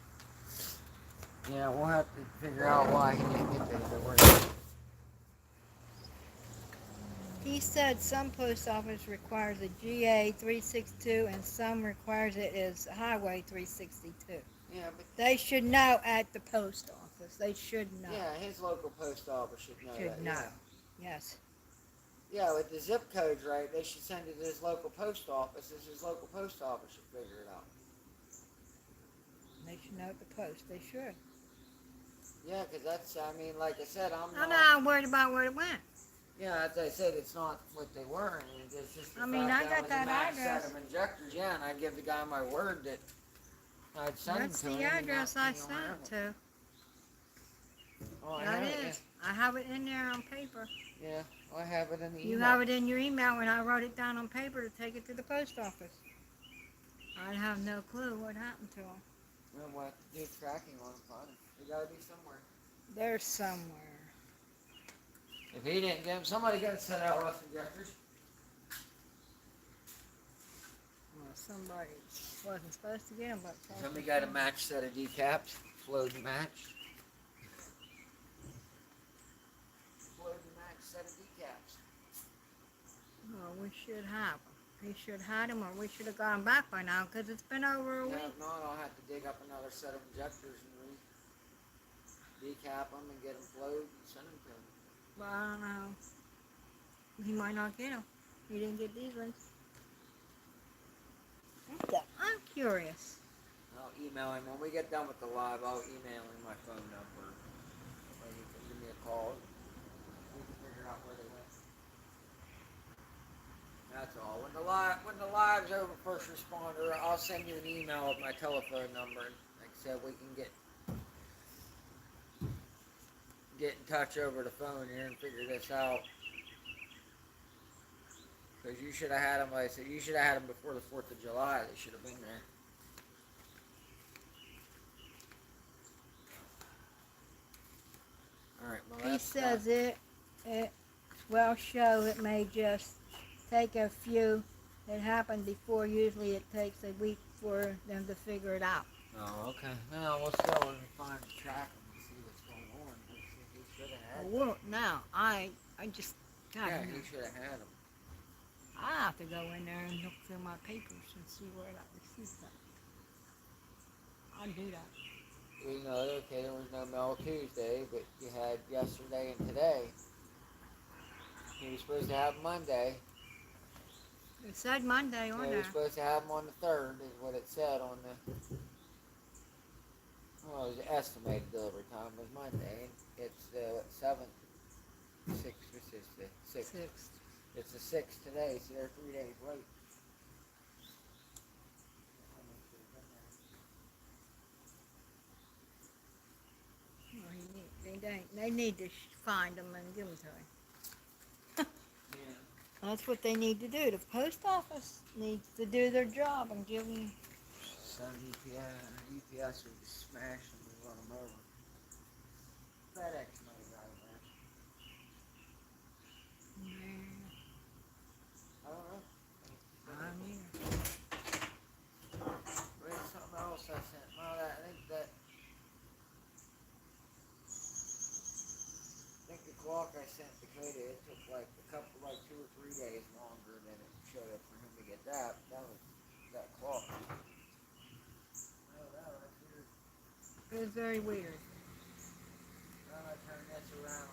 Yeah, we'll have to figure out why he didn't get the word. He said some post office requires a GA 362 and some requires it as Highway 362. Yeah, but They should know at the post office. They should know. yeah, his local post office should know Should that. know. Yeah. Yes. Yeah, with the zip codes right, they should send it to his local post office. His local post office should figure it out. They should know at the post. They should. Yeah, because that's, I mean, like I said, I'm I'm not. not worried about where it went. Yeah, as I said, it's not what they were, and it's just the I mean, fact I that got was that a max address. set of injectors, yeah, and I give the guy my word that I'd send That's them to the him. and address that, I you know, sent whatever. to. Oh, I That have it, is. I have it in there on paper. yeah. I have it in the You email. have it in your email and I wrote it down on paper to take it to the post office. I have no clue what happened to them. We'll have to do tracking on them, find them. They gotta be somewhere. They're somewhere. If he didn't get them, somebody got to send out rust injectors. Well, somebody wasn't supposed to get them, but Somebody got a match set of decaps, floating match. Floating match set of decaps. Well, we should have them. He should have had them, or we should have gone back by now, because it's been over a Yeah, week. if not, I'll have to dig up another set of injectors and decap them and get them flowed and send them to him. But I don't know. He might not get them. He didn't get these ones. I'm curious. I'll email him when we get done with the live. I'll email him my phone number. Or he can give me a call. We can figure out where they went. That's all. When the live's over, first responder, I'll send you an email with my telephone number. Like I said, we can get in touch over the phone here and figure this out. Because you should have had them, like I said, you should have had them before the 4th of July. They should have been there. Alright, well, He that's says it will show. It may just take a few. It happened before. Usually it takes a week for them to figure it out. Oh, okay. No, we'll still find the track and see what's going on. He should have had them. Well, now, I just got Yeah, him. he should have had them. I have to go in there and look through my papers and see where that receipt is. I'll do that. You know, okay, there was no mail Tuesday, but you had yesterday and today. He was supposed to have Monday. It said Monday on He there. was supposed to have them on the 3rd, is what it said on the. Well, it was estimated delivery time was Monday. It's the 7th, 6th, which is the 6th. 6th. It's the 6th today, so they're 3 days late. They need to find them and give them to him. Yeah. That's what they need to do. The post office needs to do their job and give them. Some UPS would just smash them and run them over. FedEx might have got them. I don't know. I mean, There's something else I sent. Well, I think the clock I sent Dakota, it took like 2 or 3 days longer than it showed up for him to get that. That was that clock. Oh, that's weird. it was very weird. Now I turn this around.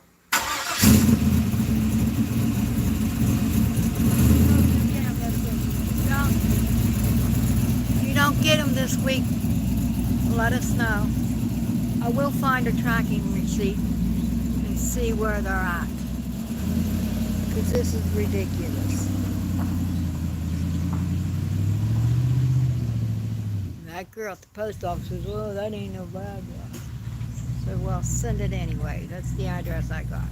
If you don't get them this week, let us know. I will find a tracking receipt and see where they're at. Because this is ridiculous. And that girl at the post office says, "Oh, that ain't no bad address." So, well, send it anyway. That's the address I got.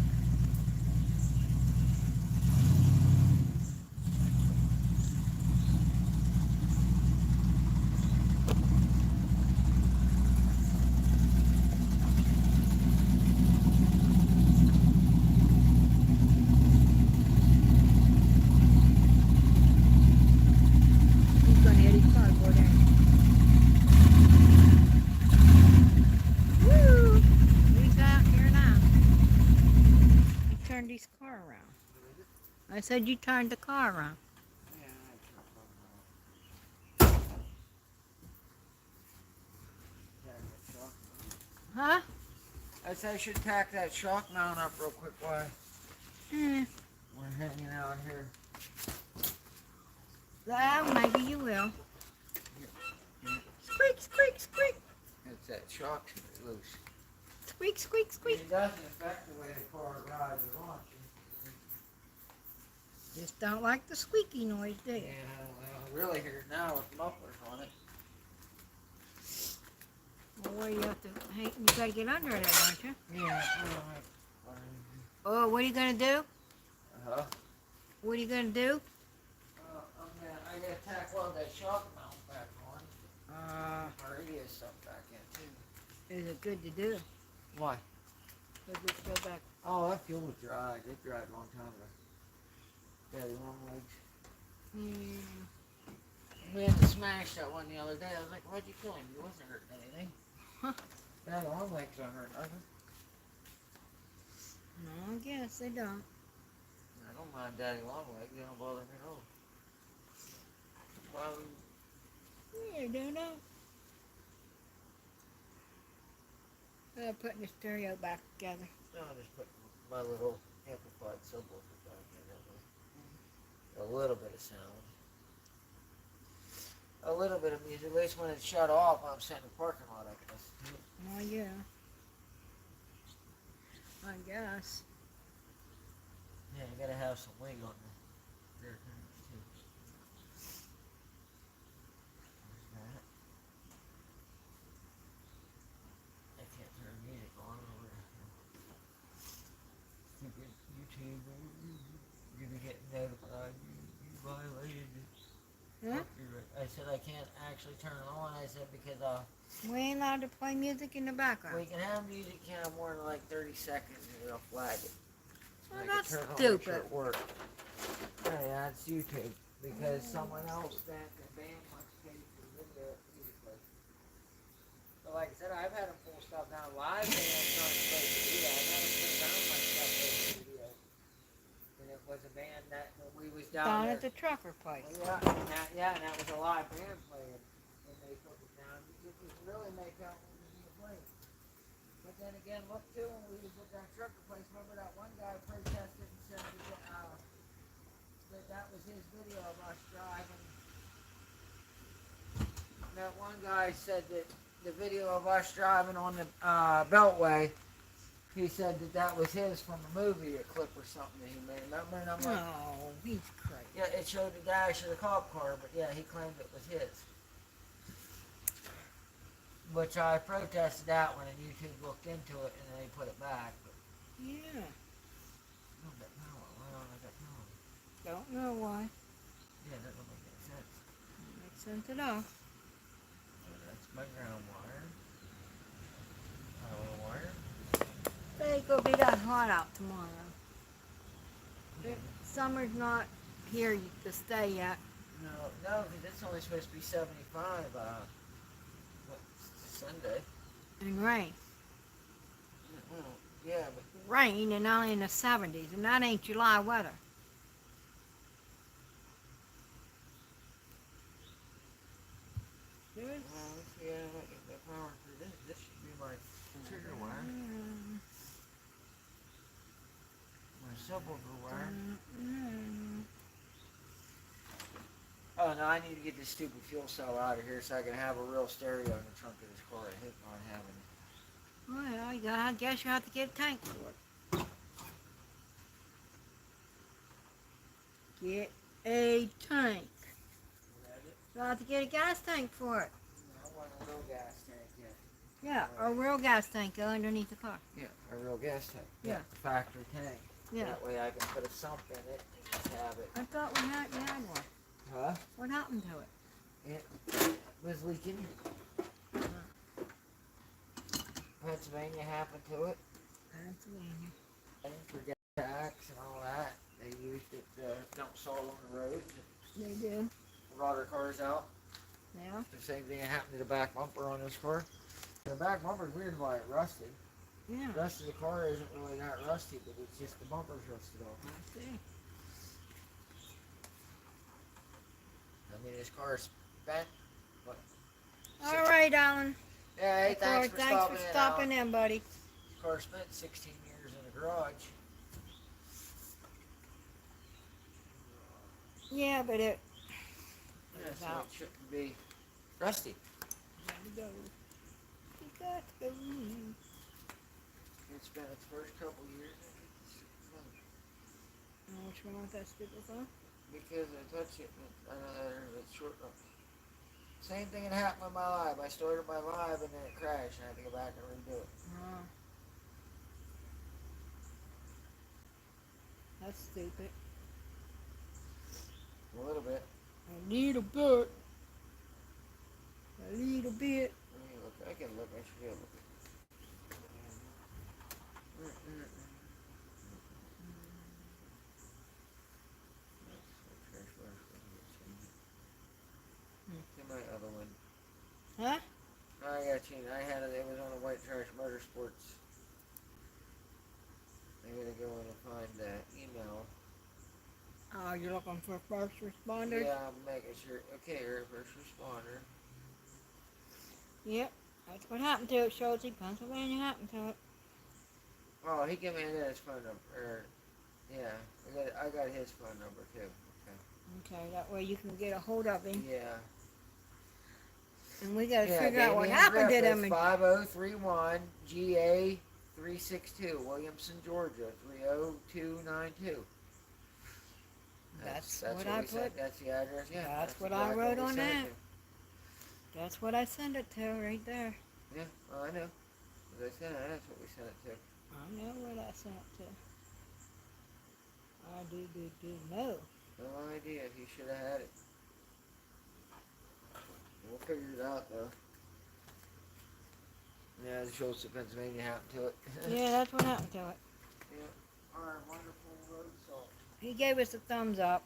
He's gonna hit his cardboard there. Woo! He's out here now. He turned his car around. I said you turned the car around. Yeah, I turned it off. Huh? I said I should tack that shock mount up real quick while Hmm. we're hanging out here. Well, maybe you will. Squeak, squeak, squeak. It's that shock loose. Squeak, squeak, squeak. It doesn't affect the way the car rides or launches. Just don't like the squeaky noise, do you? Yeah, I really hear it now with mufflers on it. Well, where you have to, hey, you gotta get under there, don't you? Yeah. Oh, what are you gonna do? Uh-huh. What are you gonna do? I gotta tack one of that shock mount back on. Uh, My radio stuff back in too. is it good to do? Why? Does it go back? Oh, that fuel was dry. It dried a long time ago. Daddy long legs. We had to smash that one the other day. I was like, why'd you kill him? He wasn't hurting anything. Huh. Daddy long legs don't hurt nothing. No, I guess they don't. I don't mind daddy long legs. They don't bother me at all. Well, Yeah, do that. Putting the stereo back together. no, I just put my little amplified subwoofer back in. That way. A little bit of sound. a little bit of music. At least when it's shut off, I'm sitting in the parking lot. I can listen to it. Oh, yeah. I guess. Yeah, you gotta have some weight on the rear tires too. There's that. I can't turn music on over stupid YouTube. You're gonna get notified. You violated it. Huh? I said I can't actually turn it on. I said because We ain't allowed to play music in the background. we can have music, can't have more than like 30 seconds, and it'll flag it. Well, I can that's turn it on, make stupid. sure it works. Yeah, that's YouTube because someone else that the band wants to pay for the video music play. But like I said, I've had them pull stuff down. Live bands aren't supposed to do that. I've had them pull down my stuff for the video. And it was a band that when we was Down down at there. the trucker place. And that was a live band playing, and they took it down. You could really make out what was being played. But then again, look too, when we was at that trucker place, remember that one guy protested and said that was his video of us driving. That one guy said that the video of us driving on the Beltway, he said that was his from a movie, a clip or something that he made. Remember? And I'm like, Oh, he's crazy. yeah, it showed the dash of the cop car, but yeah, he claimed it was his. Which I protested that one, and YouTube looked into it, and they put it back. But Yeah. a little bit power. Why don't I got power? Don't know why. Yeah, that don't make any sense. Makes sense at all. That's my ground wire. Power wire. It's gonna be that hot out tomorrow. Summer's not here to stay yet. No, because it's only supposed to be 75. Sunday. And rain. Yeah, but Rain and only in the 70s, and that ain't July weather. yeah, I might get that power for this. This should be my trigger wire, my subwoofer wire. Oh no, I need to get this stupid fuel cell out of here so I can have a real stereo in the trunk of this car. I hate not having it. Well, I guess you have to get a tank for it. Get a tank. You have to get a gas tank for it. I want a real gas tank, Yeah, a real gas tank go underneath the car. yeah. Yeah, a real gas tank. Yeah. Factory tank. Yeah. That way I can put a sump in it and just have it. I thought you had one. Huh? What happened to it? It was leaking. Pennsylvania happened to it. Pennsylvania. And for gas tax and all that, they used it to dump salt on the roads. They do. Rot our cars out. Yeah. The same thing happened to the back bumper on this car. The back bumper's weird why it rusted. Yeah. The rest of the car isn't really that rusty, but it's just the bumper's rusted off. I see. I mean, this car's spent. What? All right, Alan. Yeah, hey, thanks for stopping in. in, buddy. This car spent 16 years in the garage. Yeah, but it. Yeah, so it shouldn't be rusty. Gotta go. You got to go. It spent its first couple years in it. What's wrong with that stupid phone? Because I touched it and it's short. Same thing that happened with my live. I started my live and then it crashed and I had to go back and redo it. Oh. That's stupid. A little bit. A little bit. A little bit. Let me look. I can look. I should be able to look. To my other one. Huh? I got you. I had it. It was on the White Trash Motorsports. I'm gonna go in and find the email. Oh, you're looking for first responders? Yeah, I'm making sure. Okay, you're a first responder. Yep. That's what happened to it, Schulte. Pennsylvania happened to it. Oh, he gave me his phone number. Yeah, I got his phone number too. Okay. Okay, that way you can get a hold of him. Yeah. And we gotta Yeah, figure out what Damian happened to Griffith, them. 5031 GA 362, Williamson, Georgia 30292. That's what what we I said. put. That's the address. Yeah, That's what I exactly wrote we on sent it that. to. That's what I sent it to right there. Yeah, well, I know. As I said, that's what we sent it to. I know what I sent it to. I do know. No idea. He should have had it. We'll figure it out, though. Yeah, the Schultz of Pennsylvania happened to it. Yeah, that's what happened to it. Yeah. Our wonderful road salt. He gave us a thumbs up,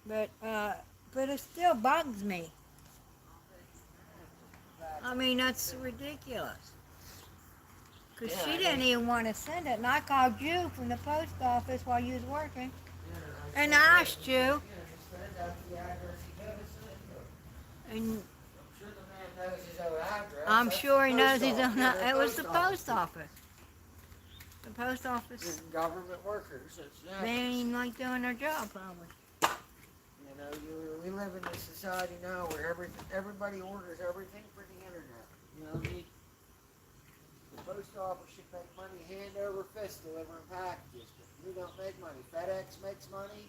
but it still bugs me. I mean, that's ridiculous. Because Yeah, she I didn't know. even want to send it, and I called you from the post office while you was working, Yeah, and said I that. asked you, Yeah, just send out the address he gave us to. and I'm sure the man knows his own address. I'm That's sure he the knows post he's office. on. Yeah, the It was the post office. post office. The post office, And government workers. It's they ain't like doing their job, probably. You know, we live in a society now where everybody orders everything for the internet. You know what I mean? The post office should make money hand over fist delivering packages, but we don't make money. FedEx makes money,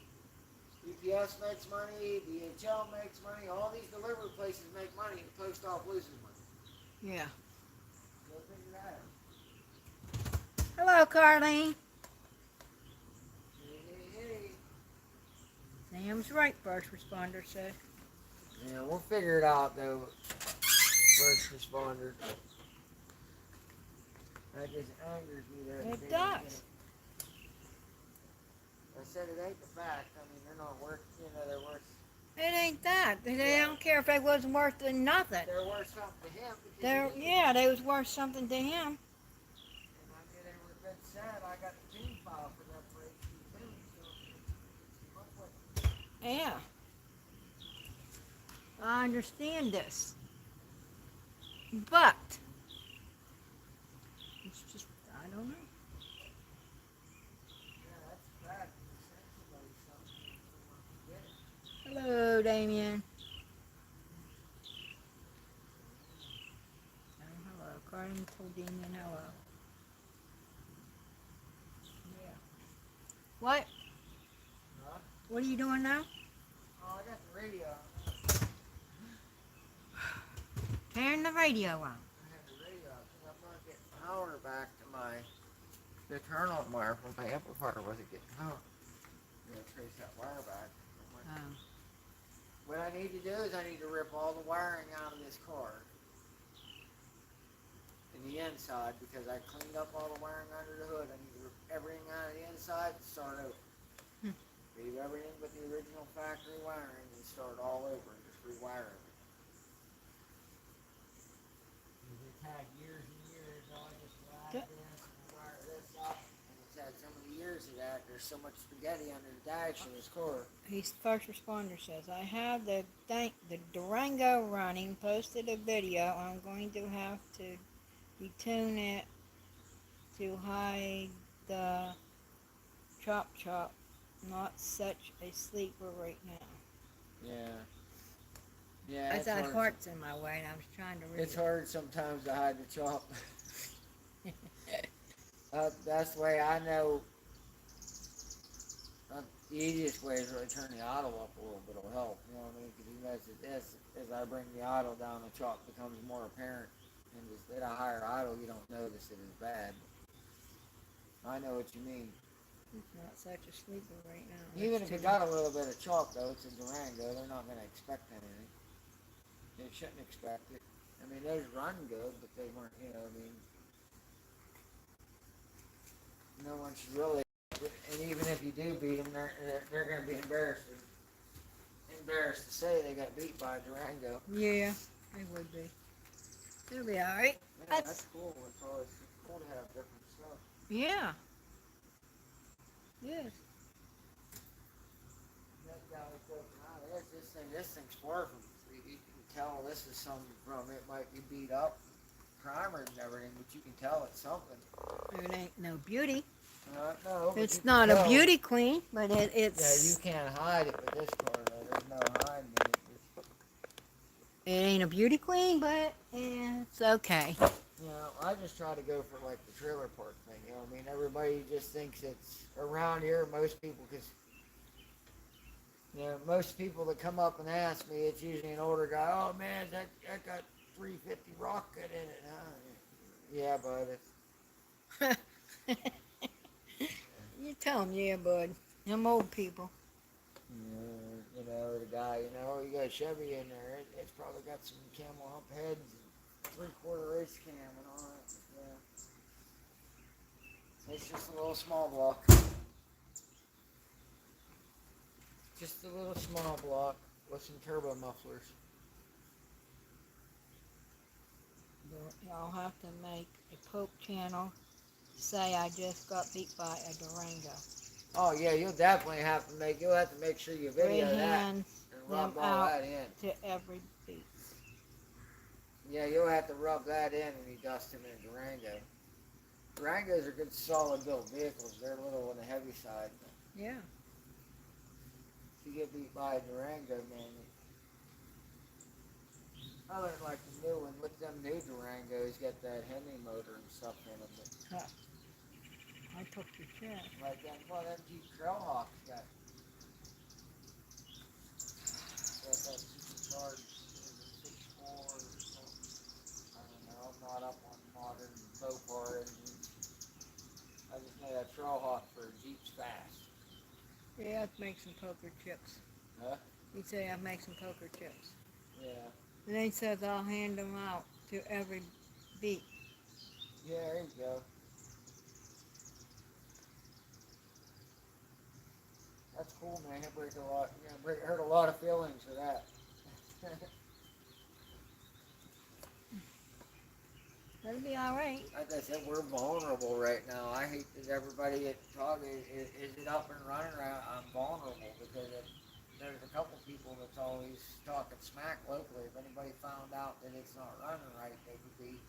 UPS makes money, DHL makes money. All these delivery places make money, and the post office loses money. Yeah. Go figure that out. Hello, Carlene. Hey. Sam's right, first responder said. Yeah, we'll figure it out though. First responder. That just angers me that It they don't does. get it. I said it ain't the fact. I mean, they're not worth. You know, they're worth. It ain't that. They don't care if they wasn't worth nothing. They're worth something to him. Because They're, he- yeah, they was worth something to him. And I knew they would have been sad. I got the tune file for that for HD tune. So Yeah. I understand this. But it's just, I don't know. yeah, that's bad. You send somebody something, you don't want to get it. Hello, Damien. Oh, hello. Carlin told Damien hello. Yeah. What? Huh? What are you doing now? Oh, I got the radio. Turn the radio on. I have the radio because I'm not getting power back to the turn-on wire from my amplifier wasn't getting power. I'm gonna trace that wire back. Oh. What I need to do is I need to rip all the wiring out of this car. In the inside, because I cleaned up all the wiring under the hood. I need to rip everything out of the inside and start over. Leave everything but the original factory wiring and start all over and just rewire everything. It's had years and years, all just Yeah. wire this and wire this up. And it's had so many years of that, there's so much spaghetti under the dash in this car. He's first responder says, I have the Durango running, posted a video. I'm going to have to detune it to hide the chop. Not such a sleeper right now. Yeah. Yeah, I it's thought hard. heart's in my way and I was trying to read It's it. hard sometimes to hide the chop. That's the way I know. The easiest way is really turn the auto up a little bit will help. You know what I mean? Because he messes this. As I bring the auto down, the chop becomes more apparent. And just at a higher auto, you don't notice it as bad. I know what you mean. It's not such a sleeper right now. Even It's if it too- got a little bit of chalk, though, it's a Durango. They're not going to expect anything. They shouldn't expect it. I mean, those run good, but they weren't, you know, I mean, no one should really, and even if you do beat them, they're going to be embarrassed to say they got beat by a Durango. Yeah, it would be. It'll be alright. Yeah, that's cool. It's always cool to have different stuff. Yeah. Yes. That guy was joking out. This thing's far from, you can tell this is something from, it might be beat up, primered and everything, but you can tell it's something. It ain't no beauty. No, but you It's can not a tell. beauty queen, but Yeah, you it's can't hide it with this car, though. There's no hiding it. It ain't a beauty queen, but it's okay. You know, I just try to go for like the trailer park thing. You know, what I mean, everybody just thinks it's around here. Most people, because you know, most people that come up and ask me, it's usually an older guy. Oh man, that got 350 rock cut in it, huh? Yeah, but You tell them, yeah, bud. Them old people. you know, the guy, you know, you got a Chevy in there. It's probably got some camel hump heads, and 3/4 race cam, and all that. Yeah, it's just a little small block. Just a little small block with some turbo mufflers. Y'all have to make a Poke channel say I just got beat by a Durango. Oh yeah, you'll have to make sure you video Three that hands and them rub all out that in. to every beat. Yeah, you'll have to rub that in when you dust them in a Durango. Durangos are good solid built vehicles. They're a little on the heavy side. Yeah. If you get beat by a Durango, man, I learned like the new one. With them new Durangos, get that Hemi motor and stuff in them. I took your check. Like them, well, them Jeep Trailhawks got that supercharged 6.4 or something. I don't know. I'm not up on modern Mopar engines. I just know that Trailhawk for Jeep's fast. Yeah, I'd make some poker chips. Huh? He said I'd make some poker chips. Yeah. And then he says I'll hand them out to every beat. Yeah, there you go. That's cool, man. You're gonna hurt a lot of feelings for that. That'll be all right. Like I said, we're vulnerable right now. I hate that everybody at Talk is it up and running around. I'm vulnerable because there's a couple people that's always talking smack locally. If anybody found out that it's not running right, they could be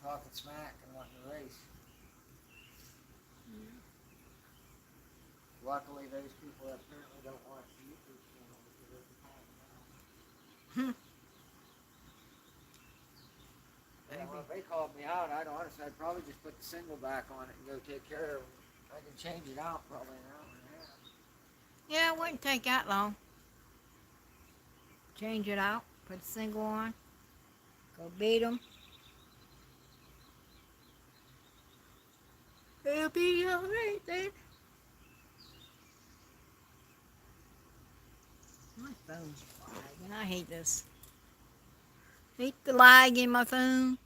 talking smack and wanting to race. Yeah. Luckily, those people apparently don't watch the YouTube channel because they're calling them out. Yeah, well, if they called me out, I'd probably just put the single back on it and go take care of it. I can change it out probably an hour and a half. Yeah, it wouldn't take that long. Change it out, put the single on, go beat them. It'll be all right then. My phone's lagging. I hate this. Hate the lag in my phone.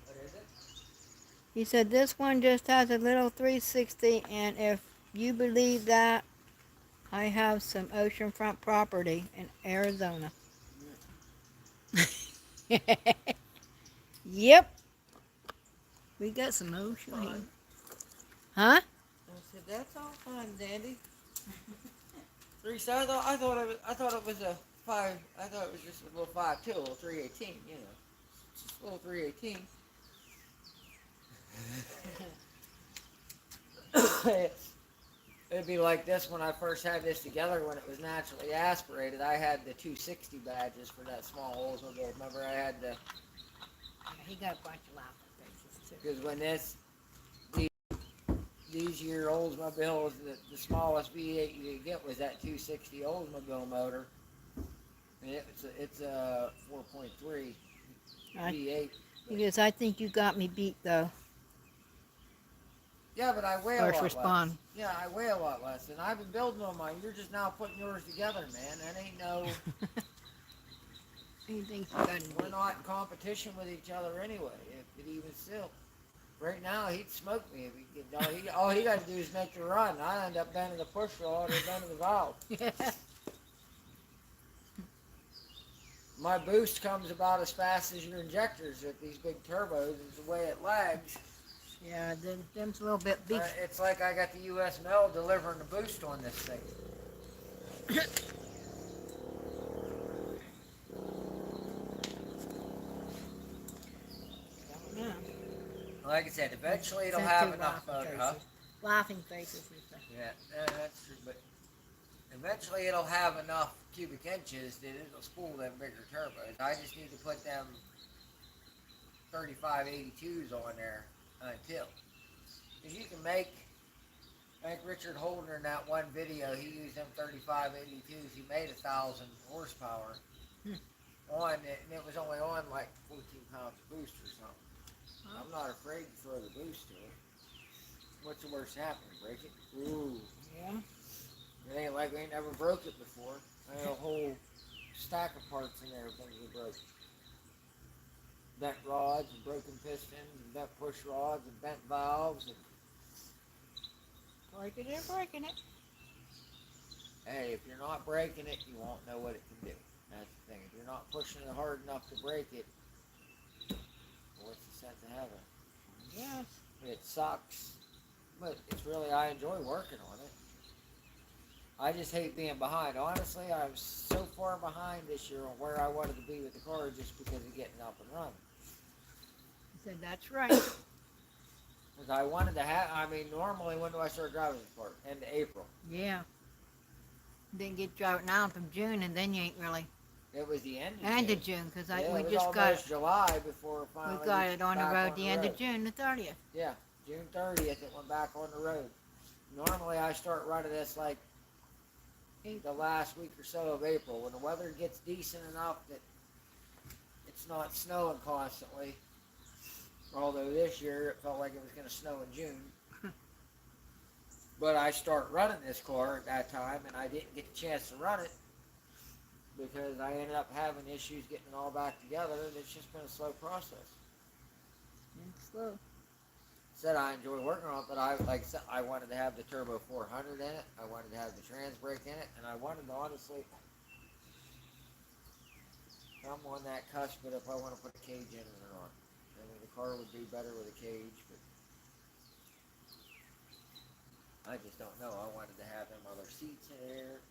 What is it? He said this one just has a little 360, and if you believe that, I have some oceanfront property in Arizona. Yep. We got some ocean here. Huh? I said, that's all fine, Dandy. I thought it was a 5. I thought it was just a little 5.2, a little 318. You know, just a little 318. It'd be like this when I first had this together when it was naturally aspirated. I had the 260 badges for that small Oldsmobile. Remember, I had the He got a bunch of laughing faces too. because when these year Oldsmobiles, the smallest V8 you could get was that 260 Oldsmobile motor, and it's a 4.3 V8. He goes, I think you got me beat though. Yeah, but I weigh a First lot respond. less. Yeah, I weigh a lot less, and I've been building on mine. You're just now putting yours together, man. That ain't no. He thinks you got me We're beat. not in competition with each other anyway. But even still, right now he'd smoke me if he could. All he got to do is make the run. I end up bending the push rod or bending the valve. My boost comes about as fast as your injectors at these big turbos. Is the way it lags. Yeah, them's a little bit beat. It's like I got the U.S. mail delivering the boost on this thing. Yeah. Like I said, eventually it'll Sent have two enough laughing motor, huh? faces. Laughing faces and stuff. Yeah, that's true, but eventually it'll have enough cubic inches that it'll spool them bigger turbos. I just need to put them 3582s on there until. Because you can make, I think Richard Holder in that one video, he used them 3582s, he made 1,000 horsepower on it, and it was only on like 14 pounds of boost or something. I'm not afraid to throw the boost to it. What's the worst happening? Break it? Ooh. Yeah. It ain't like we ain't never broke it before. I had a whole stack of parts in there, things we broke. Bent rods and broken pistons and bent push rods and bent valves. And Breaking it, breaking it. hey, if you're not breaking it, you won't know what it can do. That's the thing. If you're not pushing it hard enough to break it, what's the sense of having it? Yes. It sucks, but it's really, I enjoy working on it. I just hate being behind. Honestly, I was so far behind this year on where I wanted to be with the car just because of getting up and running. I said, that's right. Because I wanted to have, I mean, normally when do I start driving this car? End of April. Yeah. Didn't get driving out until June, and then you ain't really. It was the end of End June. of June, because Yeah, we it was just got almost July before finally we got it on the back road the end of June, the 30th. Yeah, June 30th it went back on the road. Normally I start running this like the last week or so of April when the weather gets decent enough that it's not snowing constantly. Although this year it felt like it was going to snow in June. But I start running this car at that time and I didn't get the chance to run it because I ended up having issues getting it all back together, and it's just been a slow process. It's slow. Said I enjoy working on it, but I like I said, I wanted to have the Turbo 400 in it. I wanted to have the trans brake in it, and I wanted to honestly. I'm on that cusp, but if I want to put a cage in it or not, I mean the car would do better with a cage, but I just don't know. I wanted to have them other seats in there.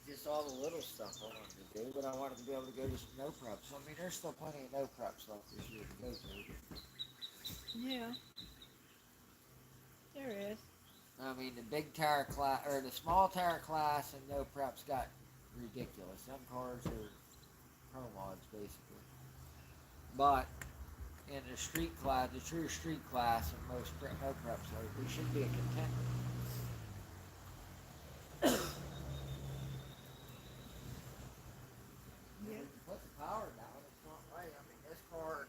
Just all the little stuff I wanted to do, but I wanted to be able to go to some no preps. I mean, there's still plenty of no preps left this year to go through. Yeah. There is. I mean, the big tire class or the small tire class and no preps got ridiculous. Some cars are pro mods basically, but in the street class, the true street class, and most no preps, like we should be a contender. Yeah. Put the power down. It's not right. I mean, this car,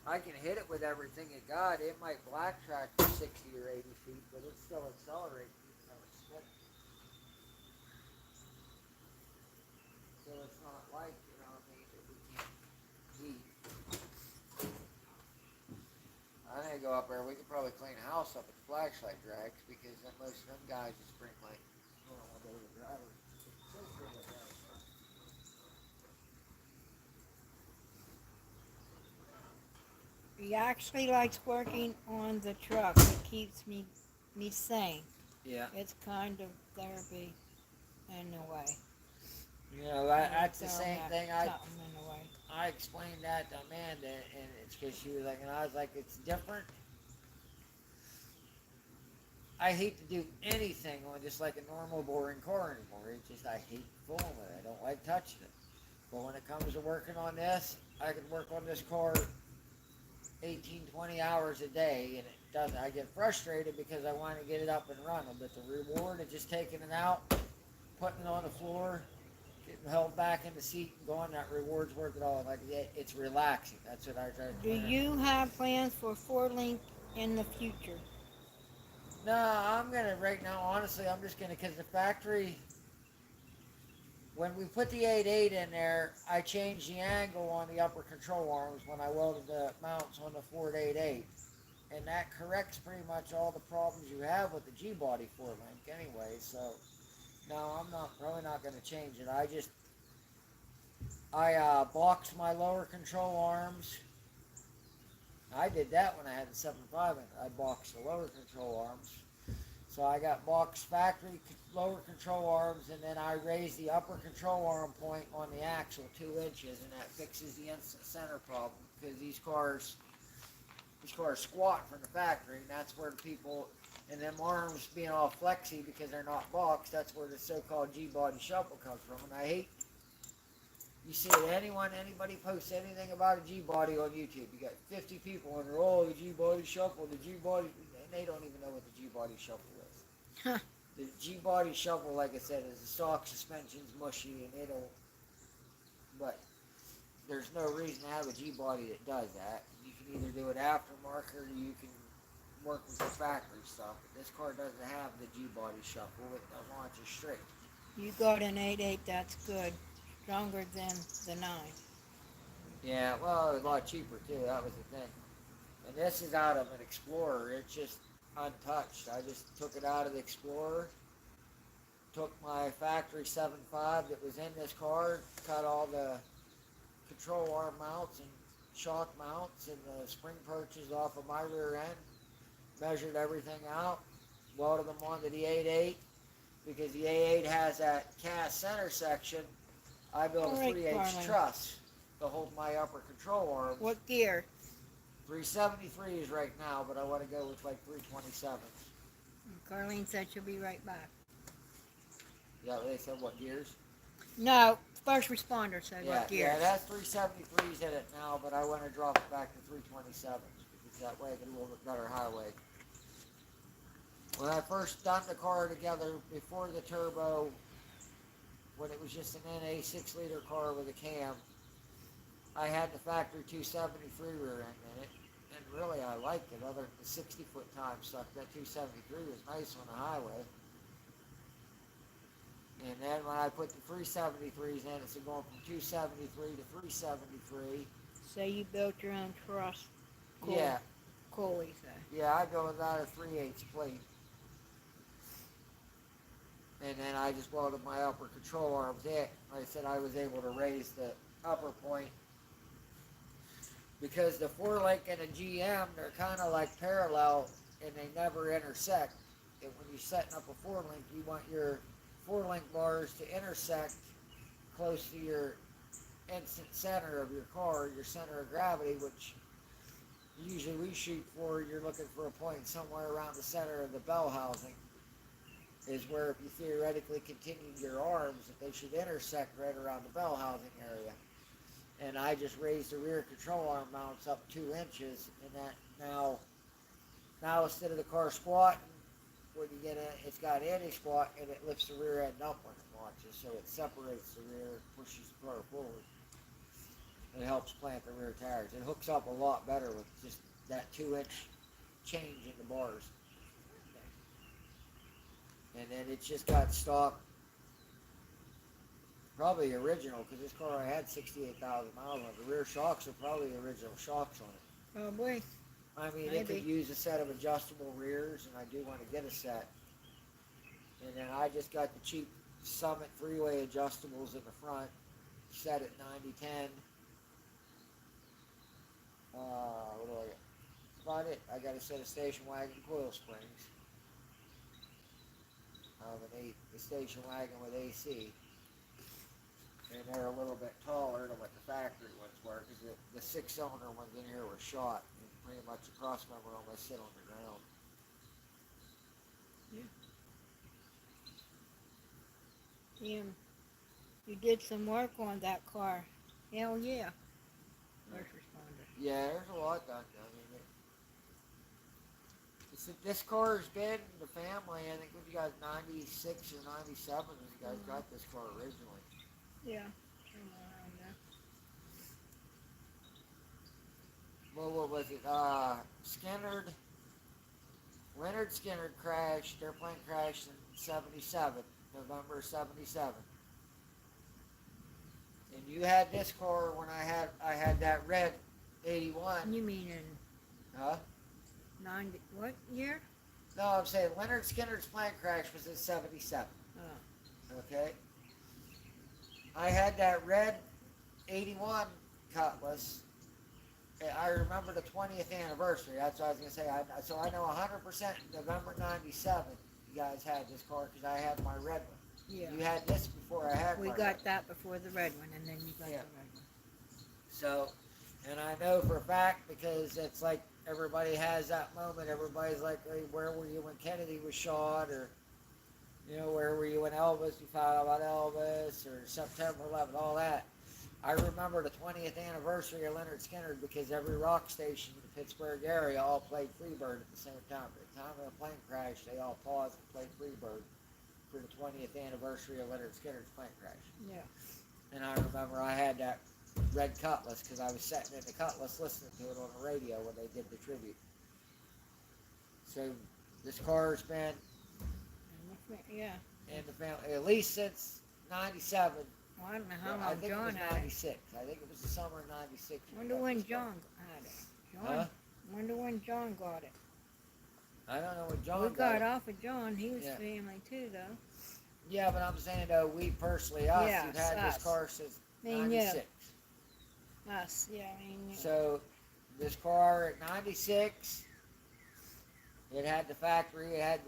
I can hit it with everything it got. It might black track for 60 or 80 feet, but it still accelerates even though it's spinning. So it's not like, you know what I mean, that we can't beat. I need to go up there. We could probably clean a house up at the flashlight drags because most of them guys just bring like, I don't know what they were drivers. He actually likes working on the truck. It keeps me sane. Yeah. It's kind of therapy in a way. You know, that's the Throwing same that thing something in a way. I explained that to Amanda, and it's because she was like, and I was like, it's different. I hate to do anything on just like a normal boring car anymore. It's just, I hate fooling with it. I don't like touching it. But when it comes to working on this, I can work on this car 18, 20 hours a day, and it doesn't. I get frustrated because I want to get it up and running, but the reward of just taking it out, putting it on the floor, getting held back in the seat and going, that reward's worth it all. Like, it's relaxing. That's what I try to Do you have plans for Ford Link in the future? No, I'm gonna right now. Honestly, I'm just gonna because the factory. When we put the 8.8 in there, I changed the angle on the upper control arms when I welded the mounts on the Ford 8.8, and that corrects pretty much all the problems you have with the G-body Ford Link anyway. So, no, I'm probably not gonna change it. I boxed my lower control arms. I did that when I had the 7.5 in it. I boxed the lower control arms. So I got boxed factory lower control arms, and then I raised the upper control arm point on the axle 2 inches, and that fixes the instant center problem because these cars squat from the factory, and that's where the people And them arms being all flexy because they're not boxed, that's where the so-called G-body shuffle comes from. And I hate, you see anybody posts anything about a G-body on YouTube, you got 50 people and they're, oh, the G-body shuffle, the G-body, and they don't even know what the G-body shuffle is. Huh. The G-body shuffle, like I said, is the stock suspension's mushy and it'll, but there's no reason to have a G-body that does that. You can either do it aftermarket or you can work with the factory stuff. But this car doesn't have the G-body shuffle. It launches straight. You got an 8.8, that's good. Stronger than the 9. Yeah, well, it was a lot cheaper too. That was the thing. And this is out of an Explorer. It's just untouched. I just took it out of the Explorer. Took my factory 7.5 that was in this car. Cut all the control arm mounts and shock mounts and the spring perches off of my rear end. Measured everything out. Welded them onto the 8.8 because the A8 has that cast center section. I built a Alright, 3/8 Carlin. truss to hold my upper control arms. What gear? 373s right now, but I want to go with like 327s. Carlene said she'll be right back. Yeah, they said what gears? No, first responder said Yeah, what gear. yeah, that's 373s in it now, but I want to drop it back to 327s because that way I get a little bit better highway. When I first done the car together before the turbo, when it was just an NA 6-liter car with a cam, I had the factory 273 rear end in it, and really I liked it. Other than the 60-foot time suck, that 273 was nice on the highway. And then when I put the 373s in, it's going from 273 to 373. So you built your own truss. Cool. Yeah, Cool, he said. yeah, I go without a 3/8 plate. And then I just welded my upper control arms in. Like I said, I was able to raise the upper point. Because the 4-link and a GM, they're kind of like parallel and they never intersect. And when you're setting up a 4-link, you want your 4-link bars to intersect close to your instant center of your car, your center of gravity, which usually we shoot for. You're looking for a point somewhere around the center of the bell housing, is where if you theoretically continued your arms, that they should intersect right around the bell housing area. And I just raised the rear control arm mounts up 2 inches, and that now instead of the car squatting, when you get it, it's got anti-squat, and it lifts the rear end up when it launches, so it separates the rear, pushes the car forward. It helps plant the rear tires. It hooks up a lot better with just that 2-inch change in the bars. And then it's just got stock, probably original, because this car I had 68,000 miles on it. The rear shocks are probably original shocks on it. Probably. I mean, it Maybe. could use a set of adjustable rears, and I do want to get a set. And then I just got the cheap Summit 3-way adjustables in the front, set at 90-10. What do I got? That's about it. I got a set of station wagon coil springs. A station wagon with AC. And they're a little bit taller than what the factory ones were, because the 6-cylinder ones in here were shot, and pretty much the cross member almost sit on the ground. Jim, you did some work on that car. Hell yeah. First responder. Yeah, there's a lot done. I mean, this car has been in the family. I think you guys 96 or 97 when you guys got this car originally. Yeah. Somewhere around there. Well, what was it? Leonard Skinnerd crashed. Their plane crashed in 77, November 77. And you had this car when I had that red 81. You mean in Huh? 90, what year? No, I'm saying Leonard Skinner's plane crash was in 77. Oh. Okay? I had that red 81 Cutlass. I remember the 20th anniversary. That's what I was going to say. So I know 100% November 97 you guys had this car because I had my red one. Yeah. You had this before I had We my got red one. that before the red one, and then you got Yeah. the red one. So, and I know for a fact because it's like everybody has that moment. Everybody's like, hey, where were you when Kennedy was shot? Or, where were you when Elvis, you found out about Elvis? Or September 11th, all that. I remember the 20th anniversary of Leonard Skinner because every rock station in the Pittsburgh area all played Freebird at the same time. At the time of the plane crash, they all paused and played Freebird for the 20th anniversary of Leonard Skinner's plane crash. Yeah. And I remember I had that red Cutlass because I was sitting in the Cutlass listening to it on the radio when they did the tribute. So this car's been Yeah. in the family at least since '97. Well, I don't know how I long think it John was had it. '96. I think it was the summer of '96. Wonder when John had it. John. Huh? Wonder when John got it. I don't know when John We got it. off of John. He was Yeah. family too, though. Yeah, but I'm saying though, we personally, us, Yes, we've had us. this car since Me and you. '96. Us, yeah, I mean, So this car at '96, it had the factory, it had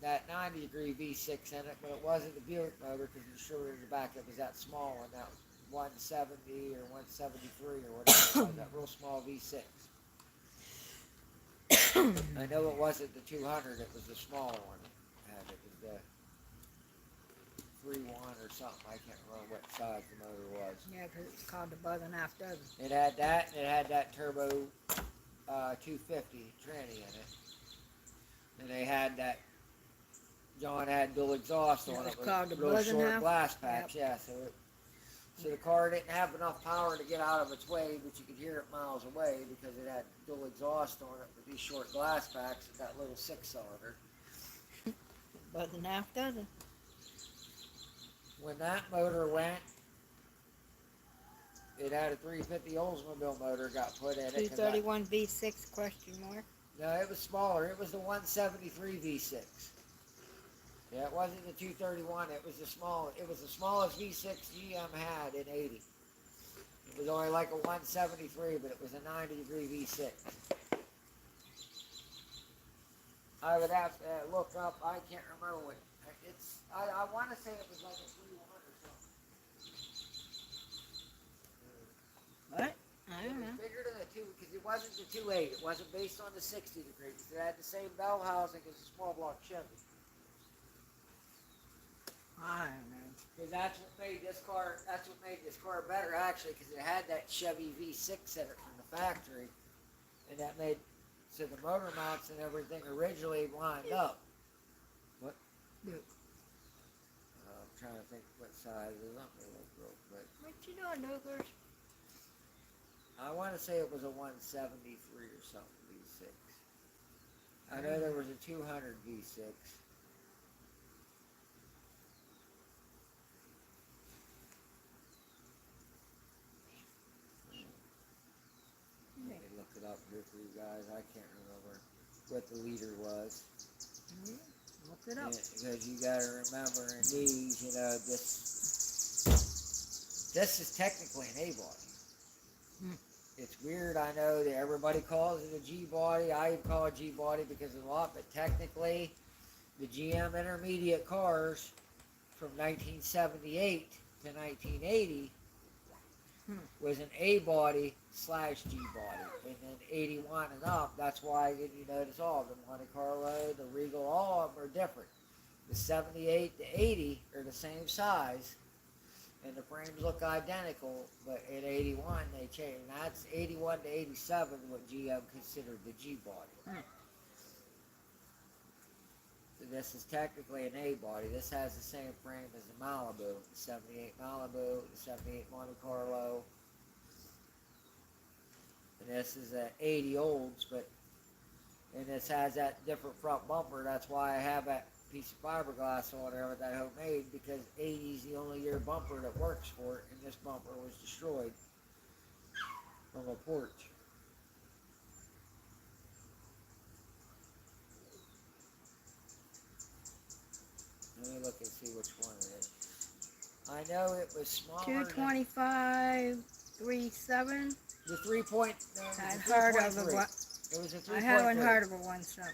that 90-degree V6 in it, but it wasn't the Buick motor because the shorter in the back it was that small one, that 170 or 173 or whatever, it was, that real small V6. I know it wasn't the 200, it was the smaller one. It was the 3.1 or something, I can't remember what size the motor was. yeah, 'cause it's called the Bug and Half Dozen. It had that, and it had that turbo 250 tranny in it. And they had that, John had dual exhaust It on was it with called the real Bug and short Half? glass packs, yeah. So the car didn't have enough power to get out of its way, but you could hear it miles away because it had dual exhaust on it with these short glass packs and that little 6-cylinder. Bug and Half Dozen. When that motor went, it had a 350 Oldsmobile motor got put in it. 'Cause 231 V6 question mark. No, it was smaller. It was the 173 V6. Yeah, it wasn't the 231. It was the smallest V6 GM had in '80. It was only like a 173, but it was a 90-degree V6. I would have to look up. I can't remember what it's. I want to say it was like a 3.1 or something. What? I It don't was know. bigger than a 2 because it wasn't the 2.8. It wasn't based on the 60 degrees. It had the same bell housing as a small block Chevy. I don't know. Because that's what made this car. That's what made this car better actually, because it had that Chevy V6 in it from the factory, and that made so the motor mounts and everything originally lined up. What? Yeah. I'm trying to think what size it is. Let me look real quick. What you doing, Douglas? I want to say it was a 173 or something V6. I know there was a 200 V6. Let me look it up here for you guys. I can't remember what the leader was. Look it up. Because you got to remember in these, this is technically an A-body. Hmm. It's weird, I know that everybody calls it a G-body. I even call it G-body because of a lot, but technically the GM intermediate cars from 1978 to 1980 was an A-body / G-body. And then 81 and up, that's why you notice all of them, Monte Carlo, the Regal, all of them are different. The 78 to 80 are the same size, and the frames look identical, but at 81 they change. And that's 81 to 87 what GM considered the G-body. So this is technically an A-body. This has the same frame as the Malibu, the 78 Malibu, the 78 Monte Carlo. And this is an 80 Olds, and this has that different front bumper. That's why I have that piece of fiberglass on there with that homemade, because 80 is the only year bumper that works for it, and this bumper was destroyed from a porch. Let me look and see which one it is. I know it was smaller. 225.37. The 3 point. I've heard of the one. It was a 3.3. I haven't heard of a 1.7.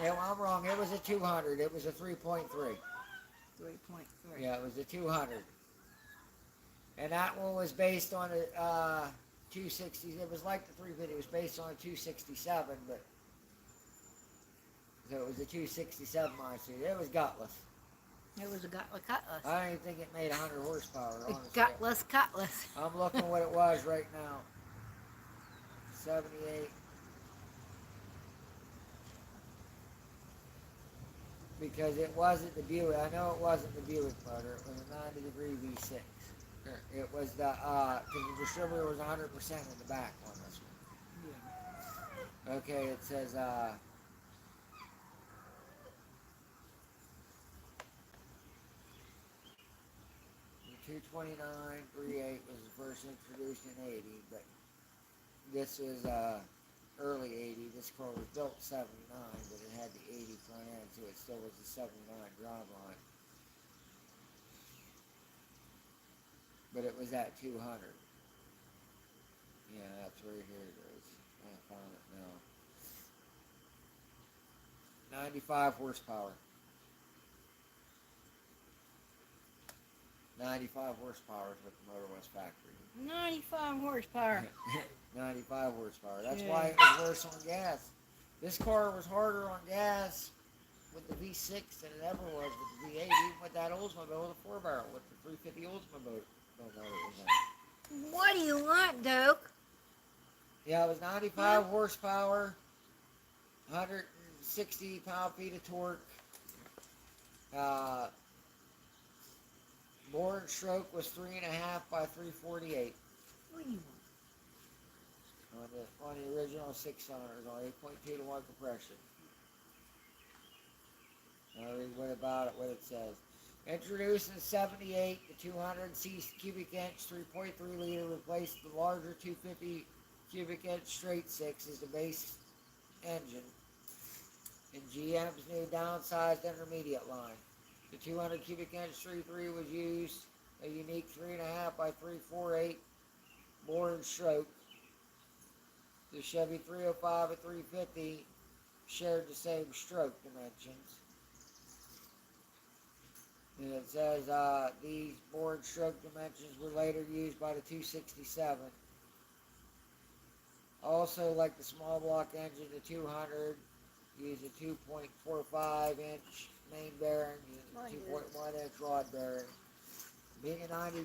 Yeah, well, I'm wrong. It was a 200. It was a 3.3. 3.3. Yeah, it was a 200. And that one was based on a 260. It was like the 350. It was based on a 267, but so it was a 267 monster. It was gutless. It was a cutlass. I don't even think it made 100 horsepower. Honestly, Gutless cutlass. I'm looking what it was right now. 78. Because it wasn't the Buick. I know it wasn't the Buick motor. It was a 90-degree V6. It was the because the distributor was 100% in the back on this one. Okay, it says 229 3.8 was first introduced in 80, but this is early 80. This car was built 79, but it had the 80 front end, so it still was a 79 driveline. But it was at 200. Yeah, that's right here it is. I found it now. 95 horsepower. 95 horsepower is what the motor was factory. 95 horsepower. 95 horsepower. That's Yeah. why it was worse on gas. This car was harder on gas with the V6 than it ever was with the V8, even with that Oldsmobile, the 4-barrel, with the 350 Oldsmobile motor it was on. What do you want, Duke? Yeah, it was 95 horsepower, 160 pound-feet of torque. Bore and stroke was 3.5 by 348 What do you want? on the original 600s on 8.2 to 1 compression. I'll read what it says. Introduced in 78, the 200 cubic inch 3.3 liter replaced the larger 250 cubic inch straight six as the base engine in GM's new downsized intermediate line. The 200 cubic inch 3.3 was used a unique 3.5 by 348 bore and stroke. The Chevy 305 and 350 shared the same stroke dimensions. And it says these bore and stroke dimensions were later used by the 267. Also, like the small block engine, the 200 used a 2.45 inch main bearing and a 2.1 inch rod bearing. Being a 90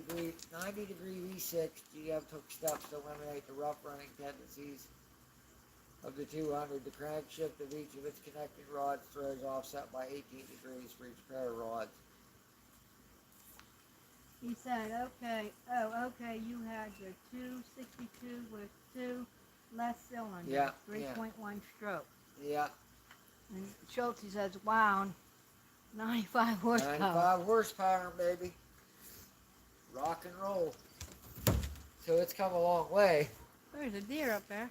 degree V6, GM took steps to eliminate the rough running tendencies of the 200. The crankshaft of each of its connecting rods throws offset by 18 degrees for each pair of rods. He said, okay, you had your 262 with 2 less cylinders, Yeah, 3.1 stroke. Yeah, And Schulte says, wow, 95 horsepower. 95 horsepower, baby. Rock and roll. So it's come a long way. There's a deer up there.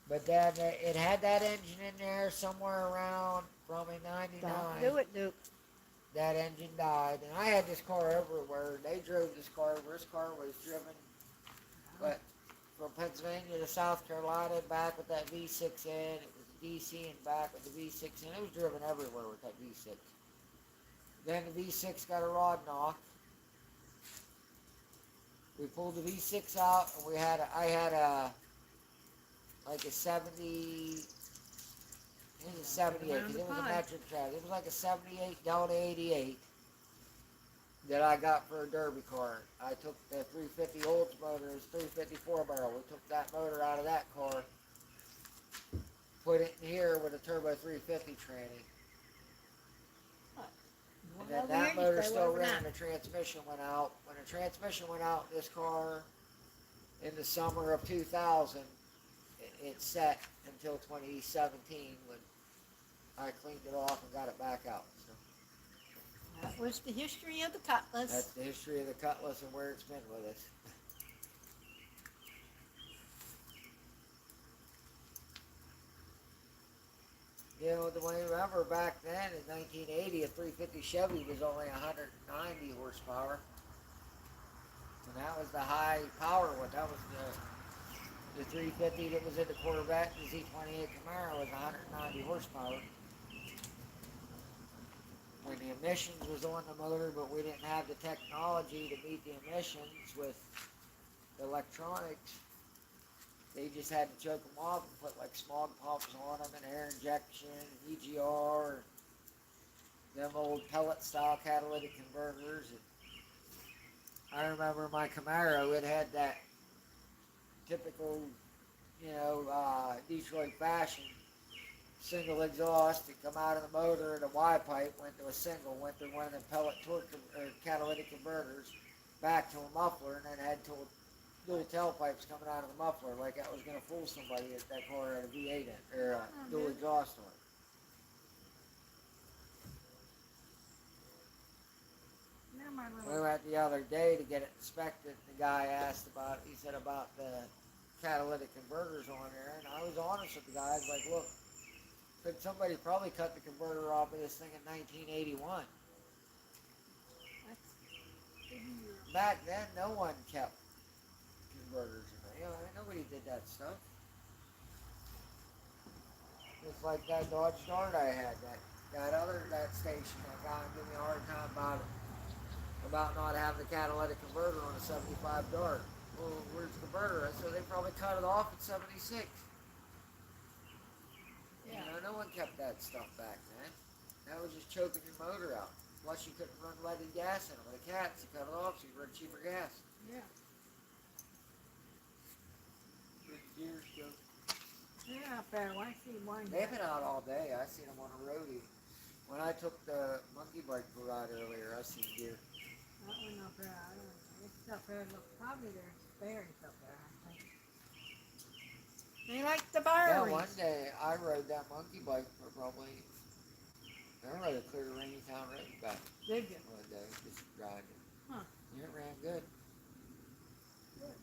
But then it had that engine in there somewhere around probably 99. Don't do it, Duke. That engine died, and I had this car everywhere. They drove this car. This car was driven, but from Pennsylvania to South Carolina and back with that V6 in. It was DC and back with the V6 in. It was driven everywhere with that V6. Then the V6 got a rod knock. We pulled the V6 out, and I had like a 70. It was a 78 because it was a metric track. It was like a 78 Delta 88 that I got for a derby car. I took the 350 Oldsmobile, 354 barrel. We took that motor out of that car, put it in here with a turbo 350 tranny. And then that motor still ran. The transmission went out. When the transmission went out in this car in the summer of 2000, it set until 2017 when I cleaned it off and got it back out. So That was the history of the Cutlass. that's the history of the Cutlass and where it's been with us. You know, when you remember back then in 1980, a 350 Chevy was only 190 horsepower. And that was the high power one. That was the 350 that was in the Corvette. The Z28 Camaro was 190 horsepower. When the emissions was on the motor, but we didn't have the technology to meet the emissions with electronics. they just had to choke them off and put like smog pumps on them and air injection, EGR, them old pellet style catalytic converters. And I remember my Camaro, it had that typical, Detroit fashion single exhaust to come out of the motor, and the Y pipe went to a single, went to one of the pellet torque or catalytic converters, back to a muffler, and then had little tailpipes coming out of the muffler, like that was going to fool somebody if that car had a V8 in, or a dual exhaust on it. They're my We little. went the other day to get it inspected, and the guy asked about, he said about the catalytic converters on there, and I was honest with the guy. I was like, look, could somebody probably cut the converter off of this thing in 1981? Back then, no one kept converters. Nobody did that stuff. It's like that Dodge Dart I had, that station, that guy gave me a hard time about not having the catalytic converter on a 75 Dart. Well, where's the converter? I said they probably cut it off at 76. Yeah. No one kept that stuff back then. That was just choking your motor out. Plus, you couldn't run leaded gas in it with a cats. You cut it off, so you run cheaper gas. Yeah. Years ago. They're out there. I see one. They've been out all day. I seen them on the roadie. When I took the monkey bike for a ride earlier, I seen deer. That one up there. I don't know. It's up there. Look, probably there's berries up there. I think. They like the Yeah, berries. one day I rode that monkey bike for probably, I rode it clear to Rainy Town Road back Did you? one day, just riding. Huh. And it ran good. Good.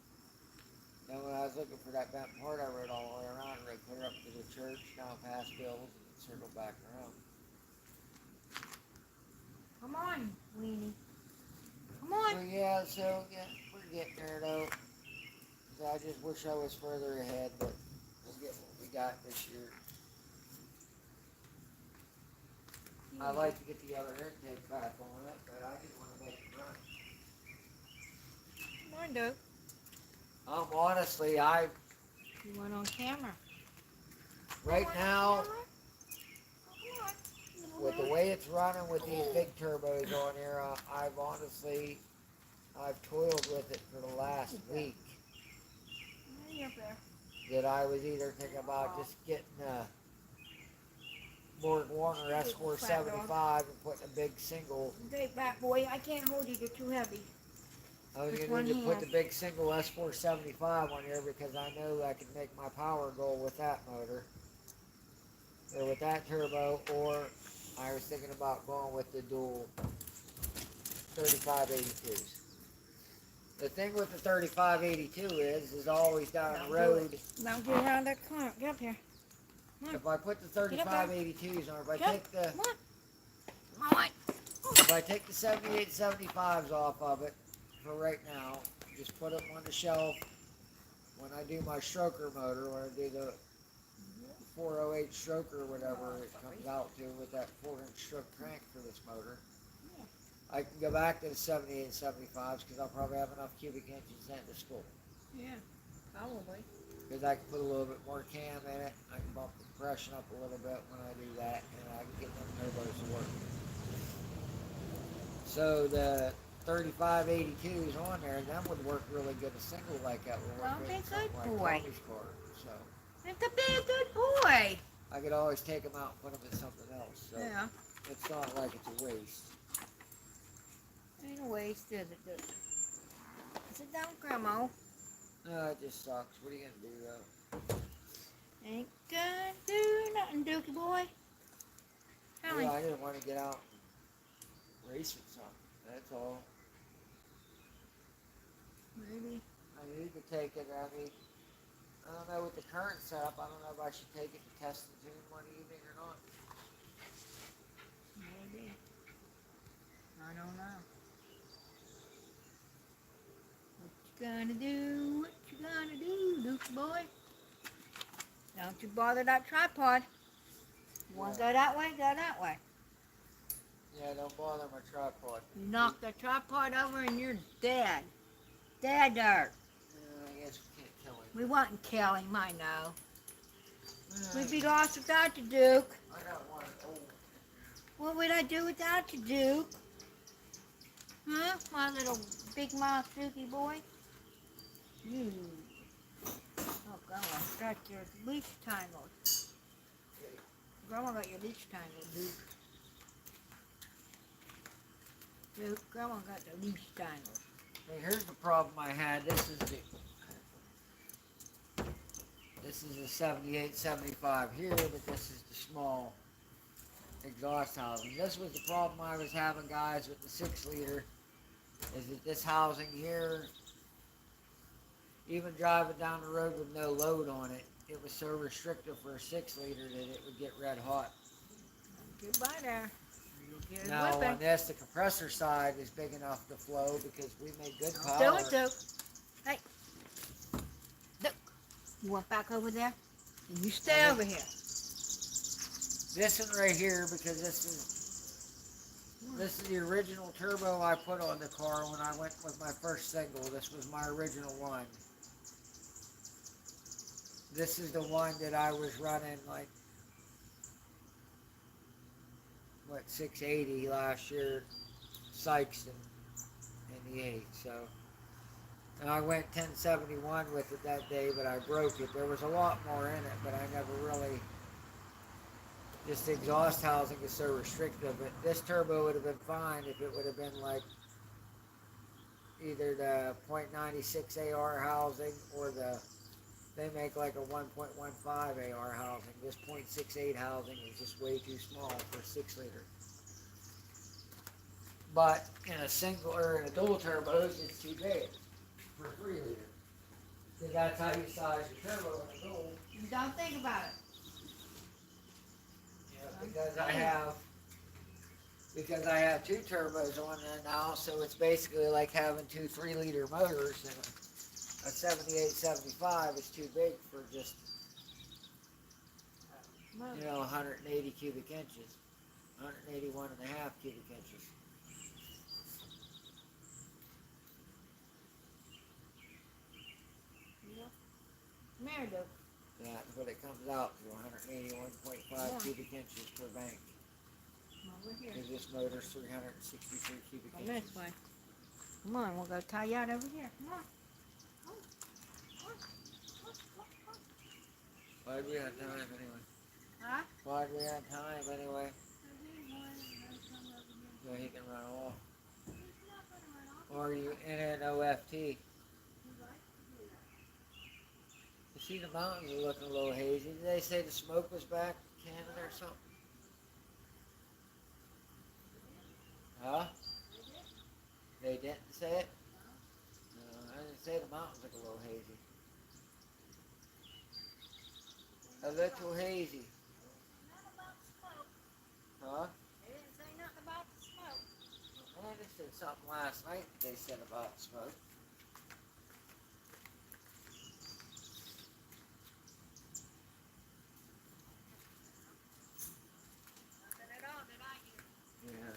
Then when I was looking for that bent part, I rode all the way around, rode clear up to the church, down past Bill's, and circled back around. Come on, Weenie. Come on. Well, yeah, we're getting there though. So I just wish I was further ahead, but we'll get what we got this year. I'd like to get the other intake back on it, but I just want to make it run. Come on, Duke. Honestly, You went on camera. right now, Come on. with the way it's running with these big turbos on here, I've toiled with it for the last week. Hey, up there. That I was either thinking about just getting a Borg Warner S475 and putting a big single. Take back, boy. I can't hold you. You're too heavy. I was Which going one to need to put has? the big single S475 on here because I know I can make my power goal with that motor. Or with that turbo, or I was thinking about going with the dual 3582s. The thing with the 3582 is always down Don't the do road. Now get out of that car. Get up here. If I put the 3582s on, Come on. if I take the 7875s off of it for right now, just put them on the shelf. When I do my stroker motor, when I do the 408 stroker or whatever it comes out to with that 4-inch stroke crank for this motor, I can go back to the 78 and 75s because I'll probably have enough cubic inches sent to school. Yeah, probably. Because I can put a little bit more cam in it. I can bump the compression up a little bit when I do that, and I can get them turbos to work. So the 3582s on there, and them would work really good. A single like that would work Well, good. be in something good like boy. Tommy's car. So Have to be a good boy. I could always take them out and put them in something else. So Yeah. it's not like it's a waste. Ain't a waste, is it, Duke? Sit down, Grandma. No, it just sucks. What are you gonna do though? Ain't gonna do nothing, Dookie boy. Tell me. Yeah, I didn't want to get out and race with something. That's all. Maybe. I need to take it. I don't know with the current setup. I don't know if I should take it to test the tune one evening or not. Maybe. I don't know. What you gonna do? What you gonna do, Dookie boy? Don't you bother that tripod. You wanna go that way? Go that way. Yeah, don't bother my tripod. You knock the tripod over and you're dead. Dead dirt. I guess we can't kill him. We wouldn't kill him, I know. We'd be lost without you, Duke. I got one old. What would I do without you, Duke? Huh? My little big mouth Dukey boy? You. Oh, God, got your leash tangled. Grandma got your leash tangled, Duke. Duke, Grandma got the leash tangled. Hey, here's the problem I had. This is a 78, 75 here, but this is the small exhaust housing. This was the problem I was having, guys, with the 6-liter, is that this housing here, even driving down the road with no load on it, it was so restrictive for a 6-liter that it would get red hot. Goodbye there. You'll get a Now whipping. on this, the compressor side is big enough to flow because we made good Do power. it, Duke. Hey. Duke. You want back over there? And you stay over here. This one right here, because this is the original turbo I put on the car when I went with my first single. This was my original one. This is the one that I was running like, what, 680 last year, Sykes in the 8. So, and I went 1071 with it that day, but I broke it. There was a lot more in it, but I never really. Just the exhaust housing is so restrictive. But this turbo would have been fine if it would have been like either the .96 AR housing or they make like a 1.15 AR housing. This .68 housing is just way too small for a 6-liter. But in a single or in a dual turbos, it's too big for a 3-liter. So that's how you size your turbo in a dual. Don't think about it. Because I have 2 turbos on there now, so it's basically like having 2 3-liter motors, and a 78, 75 is too big for just 180 cubic inches, 181 and a half cubic inches. Come here, Duke. That's what it comes out to, 181.5 cubic inches per bank. Over here. Because this motor's 363 cubic Come inches. this way. Come on, we'll go tie you out over here. Come on. Why'd we have time anyway? Huh? Why'd we have time anyway? So he can run off. Or are you in an OFT? You see the mountains are looking a little hazy. Did they say the smoke was back in Canada or something? Huh? They didn't say it? No, I didn't say the mountains look a little hazy. A little hazy. Huh? They didn't say nothing about the smoke. Well, they said something last night that they said about smoke. Nothing at all that I hear. Yeah.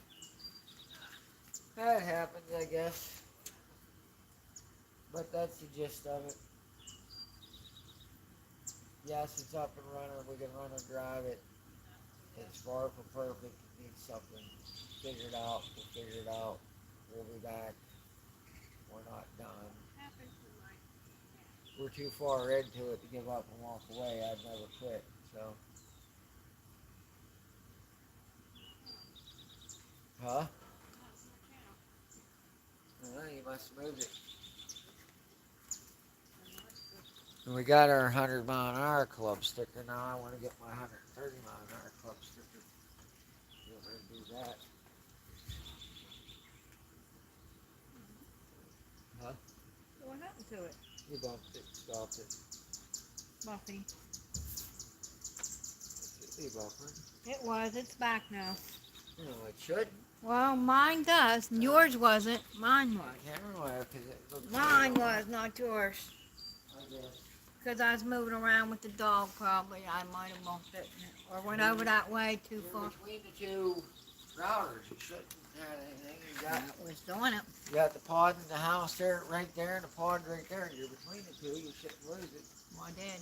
That happens, I guess. But that's the gist of it. Yes, it's up and running. We can run and drive it. It's far from perfect. It needs something figured out. We'll figure it out. We'll be back. We're not done. Happened to my We're too far into it to give up and walk away. I'd never quit. So. Huh? Well, you must have moved it. And we got our 100 mile an hour club sticker. Now I want to get my 130 mile an hour club sticker. We're going to do that. Huh? What happened to it? You bumped it, stopped it. Buffy. It should be buffered. It was. It's back now. No, it shouldn't. Well, mine does. Yours wasn't. Mine was. I can't remember because it looks. Mine was, not yours. I guess. Because I was moving around with the dog, probably. I might have bumped it. Or went over that way too You're far. between the two routers. You shouldn't Not anything. That was doing it. You got the pod in the house there, right there, and the pod right there. You're between the two. You shouldn't lose it. Well, I did.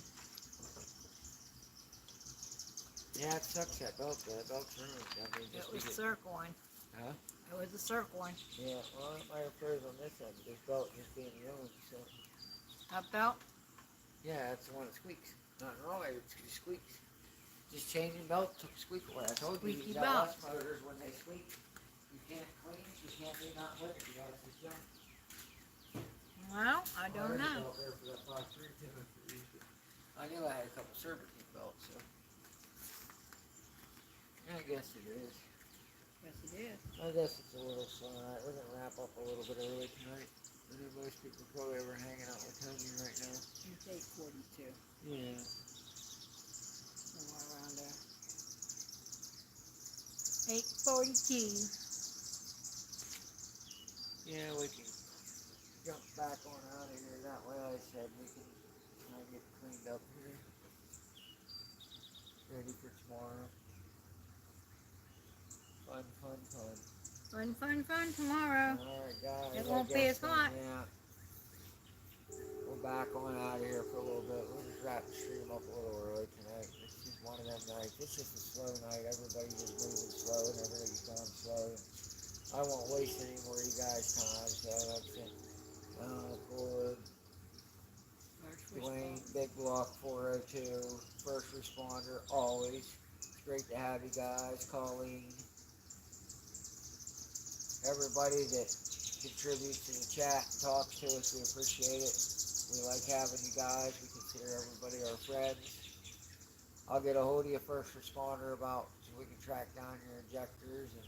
Yeah, it sucks that belt. That belt's ruined. I mean, It just was because. circling. Huh? It was a circling. Yeah. Well, it might have froze on this end. This belt just being ruined. So. That belt? Yeah, that's the one that squeaks. Nothing wrong with it. It just squeaks. Just changing belt took a squeak away. I told you Squeaky these belt. LS motors when they squeak, you can't clean. You can't do nothing with it. You gotta just jump. Well, I don't know. I knew I had a couple serpentine belts, so yeah, I guess it is. Yes, it is. I guess it's a little slow night. We're gonna wrap up a little bit early tonight. I know most people probably over hanging out with Tony right now. It's 8:42. Yeah. Somewhere around there. 8:42. Yeah, we can jump back on out of here. That way, I said we can try and get cleaned up here, ready for tomorrow. Fun, fun, fun. Fun, fun, fun tomorrow. Alright, guys. It I won't be guess as hot. Yeah. We're back on out of here for a little bit. We'll just wrap the stream up a little early tonight. It's just one of them nights. It's just a slow night. Everybody's just moving slow and everything's going slow. I won't waste any more of you guys' time, so that's it. Ford, Dwayne, Big Block 402, first responder, always. It's great to have you guys. Colleen, everybody that contributes to the chat and talks to us, we appreciate it. We like having you guys. We consider everybody our friends. I'll get a hold of you, first responder, about so we can track down your injectors, and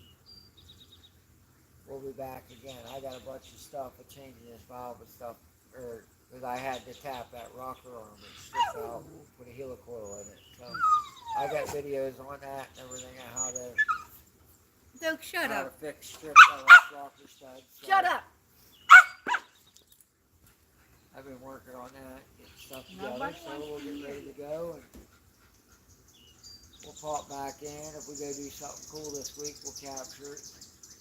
we'll be back again. I got a bunch of stuff with changing this valve and stuff, because I had to tap that rocker arm and strip out, put a helicoil in it. So I got videos on that and everything on how to Duke, shut how up. to fix strip rocker studs. So Shut up. I've been working on that, getting stuff together, Nobody so wants we'll to get hear ready to go, and we'll pop back in. If we go do something cool this week, we'll capture it,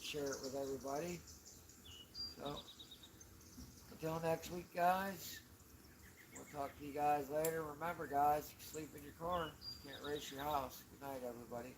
share it with everybody. So, until next week, guys, we'll talk to you guys later. Remember, guys, you sleep in your car, you can't race your house. Good night, everybody.